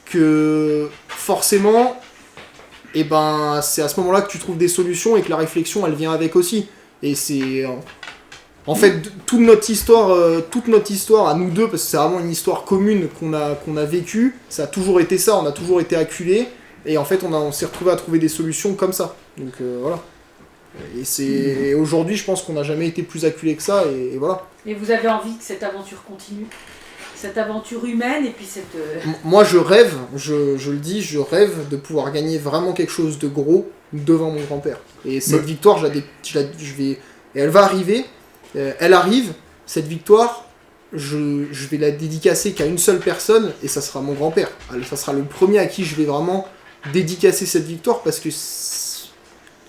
que forcément, c'est à ce moment-là que tu trouves des solutions et que la réflexion, elle vient avec aussi. Et c'est... En fait, toute notre histoire à nous deux, parce que c'est vraiment une histoire commune qu'on a vécue, ça a toujours été ça, on a toujours été acculés, et en fait, on s'est retrouvé à trouver des solutions comme ça. Donc voilà. Et aujourd'hui, je pense qu'on n'a jamais été plus acculés que ça, et voilà. Et vous avez envie que cette aventure continue? Cette aventure humaine, et puis cette... Moi, je rêve, je le dis, je rêve de pouvoir gagner vraiment quelque chose de gros devant mon grand-père. Et cette victoire, et elle va arriver. Elle arrive, cette victoire, je vais la dédicacer qu'à une seule personne, et ça sera mon grand-père. Ça sera le premier à qui je vais vraiment dédicacer cette victoire, parce que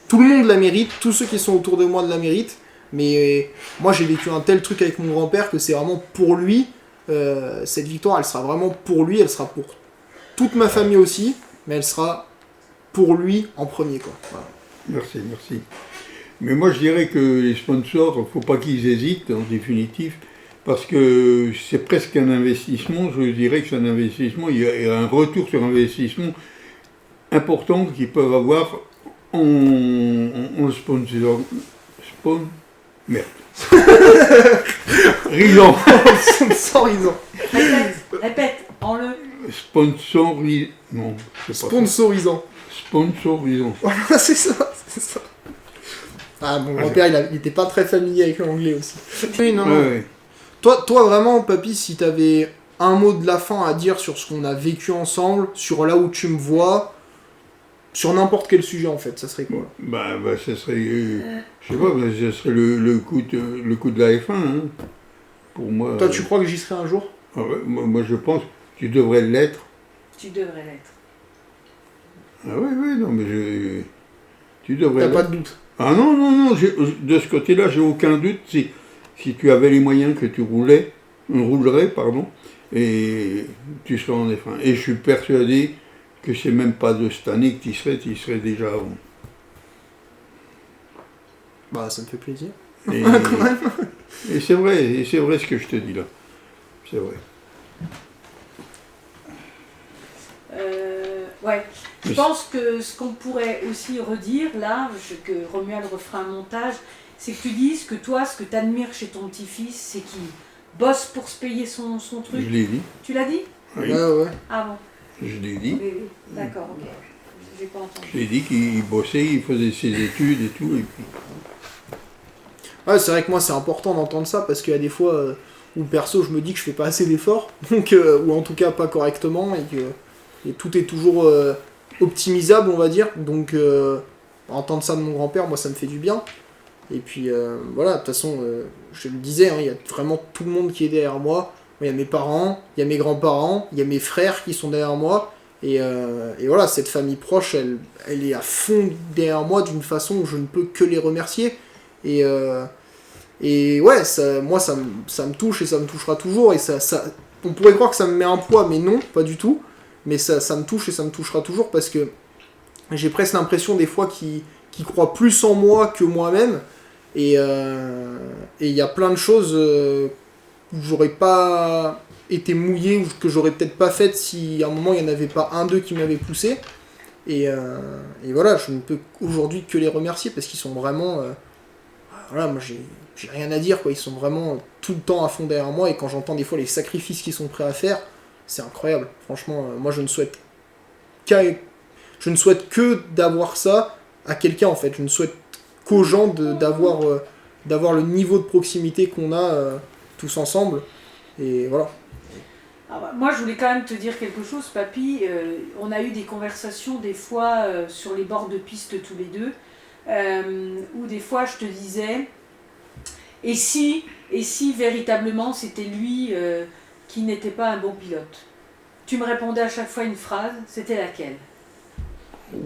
tout le monde la mérite, tous ceux qui sont autour de moi la méritent, mais moi j'ai vécu un tel truc avec mon grand-père que c'est vraiment pour lui, cette victoire, elle sera vraiment pour lui, elle sera pour toute ma famille aussi, mais elle sera pour lui en premier, quoi. Voilà. Merci. Mais moi, je dirais que les sponsors, il ne faut pas qu'ils hésitent, en définitive, parce que c'est presque un investissement. Je dirais que c'est un investissement, il y a un retour sur investissement important qu'ils peuvent avoir en sponsor. Merde. Risant. Sponsorisant. Répète, en le... Non, c'est pas Sponsorisant. Sponsorisant. Voilà, c'est ça. Ah, mon grand-père, il était pas très familier avec l'anglais aussi. Oui, non. Ouais. Toi, vraiment, papy, si t'avais un mot de la fin à dire sur ce qu'on a vécu ensemble, sur là où tu me vois, sur n'importe quel sujet, en fait, ça serait quoi? Ça serait... je sais pas, ça serait le coup de la F1, hein. Pour moi... Toi, tu crois que j'y serai un jour? Moi, je pense que tu devrais l'être. Tu devrais l'être. Ah oui, non, mais tu devrais T'as l'être. pas de doute? Ah non, de ce côté-là, j'ai aucun doute. Si tu avais les moyens que tu roulerais, et tu serais en F1. Et je suis persuadé que c'est même pas de cette année que tu y serais déjà avant. Bah, ça me fait plaisir. Et, Quand même. et c'est vrai ce que je te dis là. C'est vrai. Ouais. Je Mais pense que ce qu'on pourrait aussi redire là, que Romuald refera un montage, c'est que tu dises que toi, ce que tu admires chez ton petit-fils, c'est qu'il bosse pour se payer son Je truc. l'ai dit. Tu l'as dit? Oui, Ouais. Ah bon. je l'ai dit. Oui, oui. D'accord, ok. J'ai pas entendu. Je l'ai dit qu'il bossait, il faisait ses études et tout. Et puis... Ouais, c'est vrai que moi, c'est important d'entendre ça parce qu'il y a des fois où perso, je me dis que je fais pas assez d'efforts, donc, ou en tout cas pas correctement, et tout est toujours optimisable, on va dire. Donc, entendre ça de mon grand-père, moi, ça me fait du bien. Et puis, voilà, de toute façon, je le disais, il y a vraiment tout le monde qui est derrière moi. Il y a mes parents, il y a mes grands-parents, il y a mes frères qui sont derrière moi. Et voilà, cette famille proche, elle est à fond derrière moi d'une façon où je ne peux que les remercier. Et ouais, moi ça me touche et ça me touchera toujours. Et on pourrait croire que ça me met un poids, mais non, pas du tout. Mais ça me touche et ça me touchera toujours parce que j'ai presque l'impression des fois qu'ils croient plus en moi que moi-même. Et il y a plein de choses où j'aurais pas été mouillé ou que j'aurais peut-être pas faites si à un moment il n'y en avait pas un d'eux qui m'avait poussé. Et voilà, je ne peux aujourd'hui que les remercier parce qu'ils sont vraiment... voilà, moi j'ai rien à dire, quoi. Ils sont vraiment tout le temps à fond derrière moi et quand j'entends des fois les sacrifices qu'ils sont prêts à faire, c'est incroyable. Franchement, moi je ne souhaite que d'avoir ça à quelqu'un en fait. Je ne souhaite qu'aux gens d'avoir le niveau de proximité qu'on a tous ensemble. Et voilà. Ah bah, moi, je voulais quand même te dire quelque chose, papy. On a eu des conversations des fois sur les bords de piste tous les deux, où des fois je te disais, et si véritablement c'était lui qui n'était pas un bon pilote? Tu me répondais à chaque fois une phrase, c'était laquelle? Oh,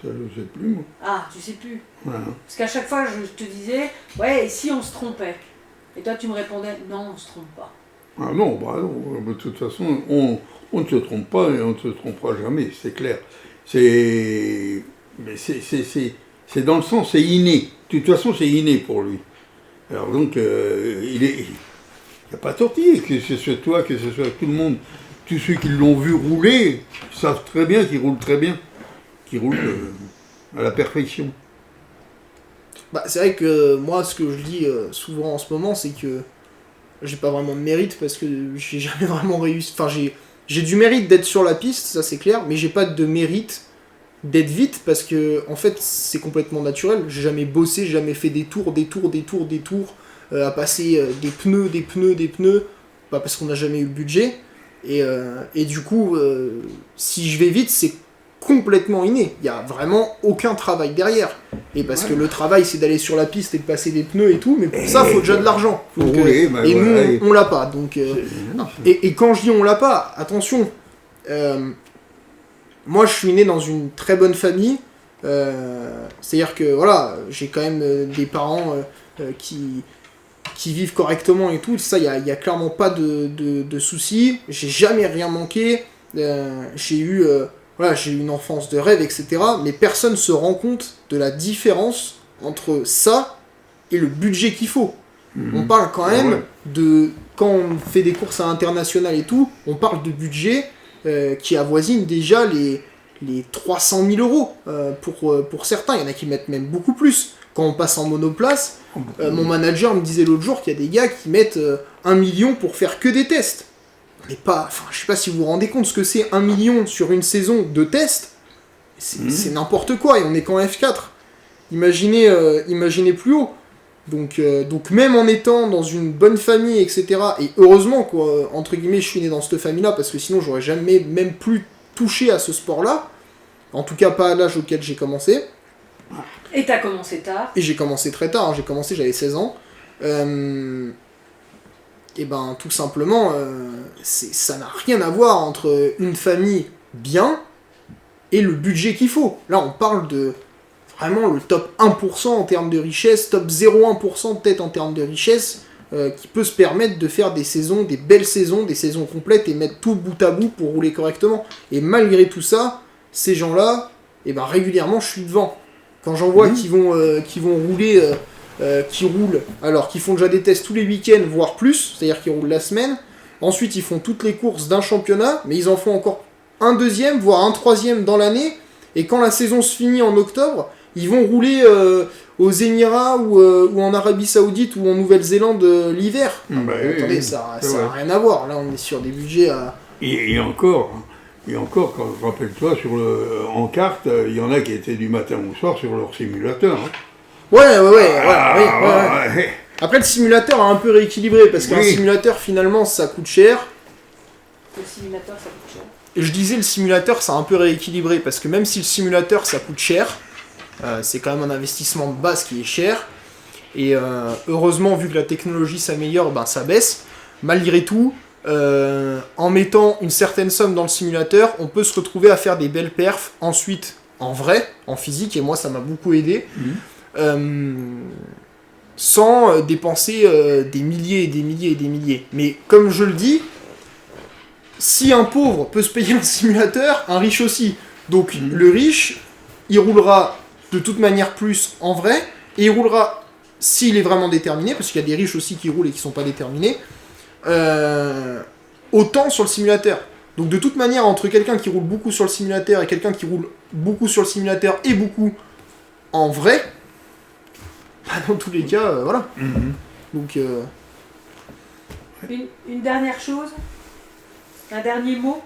ça je sais plus moi. Ah, tu sais plus. Voilà. Parce qu'à chaque fois je te disais, ouais, et si on se trompait? Et toi tu me répondais, non, on se trompe pas. Ah non, bah non, de toute façon, on ne se trompe pas et on ne se trompera jamais, c'est clair. Mais c'est dans le sens, c'est inné. De toute façon, c'est inné pour lui. Alors donc, il n'y a pas tortillé, que ce soit toi, que ce soit tout le monde. Tous ceux qui l'ont vu rouler savent très bien qu'il roule très bien, qu'il roule à la perfection. Bah, c'est vrai que moi, ce que je dis souvent en ce moment, c'est que j'ai pas vraiment de mérite parce que j'ai jamais vraiment réussi. Enfin, j'ai du mérite d'être sur la piste, ça c'est clair, mais j'ai pas de mérite d'être vite parce que en fait c'est complètement naturel. J'ai jamais bossé, j'ai jamais fait des tours, à passer des pneus, pas parce qu'on n'a jamais eu le budget. Et du coup, si je vais vite, c'est complètement inné. Il y a vraiment aucun travail derrière. Et parce que le travail, c'est d'aller sur la piste et de passer des pneus et tout, mais pour ça, il faut déjà de l'argent. Donc, rouler, et nous, on l'a pas. Donc, et quand je dis on l'a pas, attention, moi, je suis né dans une très bonne famille. C'est-à-dire que, voilà, j'ai quand même des parents qui vivent correctement et tout. Ça, il y a clairement pas de soucis. J'ai jamais rien manqué. J'ai eu une enfance de rêve, etc. Mais personne se rend compte de la différence entre ça et le budget qu'il faut. On parle quand même de... Quand on fait des courses à l'international et tout, on parle de budget qui avoisine déjà les 300 000 euros pour certains. Il y en a qui mettent même beaucoup plus. Quand on passe en monoplace, mon manager me disait l'autre jour qu'il y a des gars qui mettent 1 million pour faire que des tests. Mais je sais pas si vous vous rendez compte ce que c'est 1 million sur une saison de tests. C'est n'importe quoi et on est qu'en F4. Imaginez plus haut. Donc même en étant dans une bonne famille, etc. Et heureusement, quoi, entre guillemets, je suis né dans cette famille-là parce que sinon j'aurais jamais même plus touché à ce sport-là. En tout cas, pas à l'âge auquel j'ai commencé. Et t'as commencé tard. Et j'ai commencé très tard. J'avais 16 ans. Et ben, tout simplement, ça n'a rien à voir entre une famille bien et le budget qu'il faut. Là, on parle de vraiment le top 1% en termes de richesse, top 0,1% peut-être en termes de richesse, qui peut se permettre de faire des saisons, des belles saisons, des saisons complètes et mettre tout bout à bout pour rouler correctement. Et malgré tout ça, ces gens-là, et ben régulièrement, je suis devant. Quand j'en vois qui vont rouler qui roulent, alors qui font déjà des tests tous les week-ends, voire plus, c'est-à-dire qu'ils roulent la semaine. Ensuite, ils font toutes les courses d'un championnat, mais ils en font encore un deuxième, voire un troisième dans l'année. Et quand la saison se finit en octobre, ils vont rouler aux Émirats ou en Arabie Saoudite ou en Nouvelle-Zélande l'hiver. Bah Attendez, oui, ça c'est n'a vrai. rien à voir. Là, on est sur des budgets à... Et encore, quand rappelle-toi, en carte, il y en a qui étaient du matin au soir sur leur simulateur. Hein. Ouais. Ouais. Après, le simulateur a un peu rééquilibré, parce qu'un Oui. simulateur, finalement, ça coûte cher. Le simulateur, ça coûte cher. Et je disais, le simulateur, ça a un peu rééquilibré, parce que même si le simulateur, ça coûte cher, c'est quand même un investissement de base qui est cher, et heureusement, vu que la technologie s'améliore, ben, ça baisse. Malgré tout, en mettant une certaine somme dans le simulateur, on peut se retrouver à faire des belles perfs ensuite en vrai, en physique, et moi, ça m'a beaucoup aidé. Sans dépenser des milliers et des milliers et des milliers. Mais comme je le dis, si un pauvre peut se payer un simulateur, un riche aussi. Donc le riche, il roulera de toute manière plus en vrai, et il roulera, s'il est vraiment déterminé, parce qu'il y a des riches aussi qui roulent et qui sont pas déterminés, autant sur le simulateur. Donc de toute manière, entre quelqu'un qui roule beaucoup sur le simulateur et quelqu'un qui roule beaucoup sur le simulateur et beaucoup en vrai, bah, dans tous les cas, voilà. Donc, Une dernière chose, un dernier mot.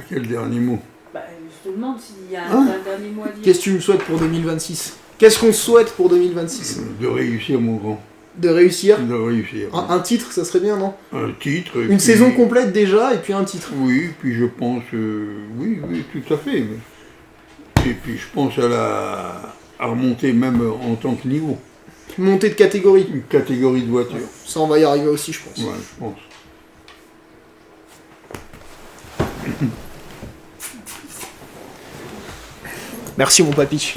Quel dernier mot? Bah, je te demande s'il y a Hein un dernier mot à dire. qu'est-ce que tu me souhaites pour 2026 ? Qu'est-ce qu'on souhaite pour 2026 ? De réussir, mon grand. De réussir. De réussir. Un titre, ça serait bien, non ? Un titre. et Une puis- saison complète déjà, et puis un titre. Oui, puis je pense, oui, tout à fait. Et puis je pense à remonter même en tant que niveau. Montée de catégorie. Une catégorie de voiture. Ça, on va y arriver aussi, je pense. Ouais, je pense. Merci, mon papy.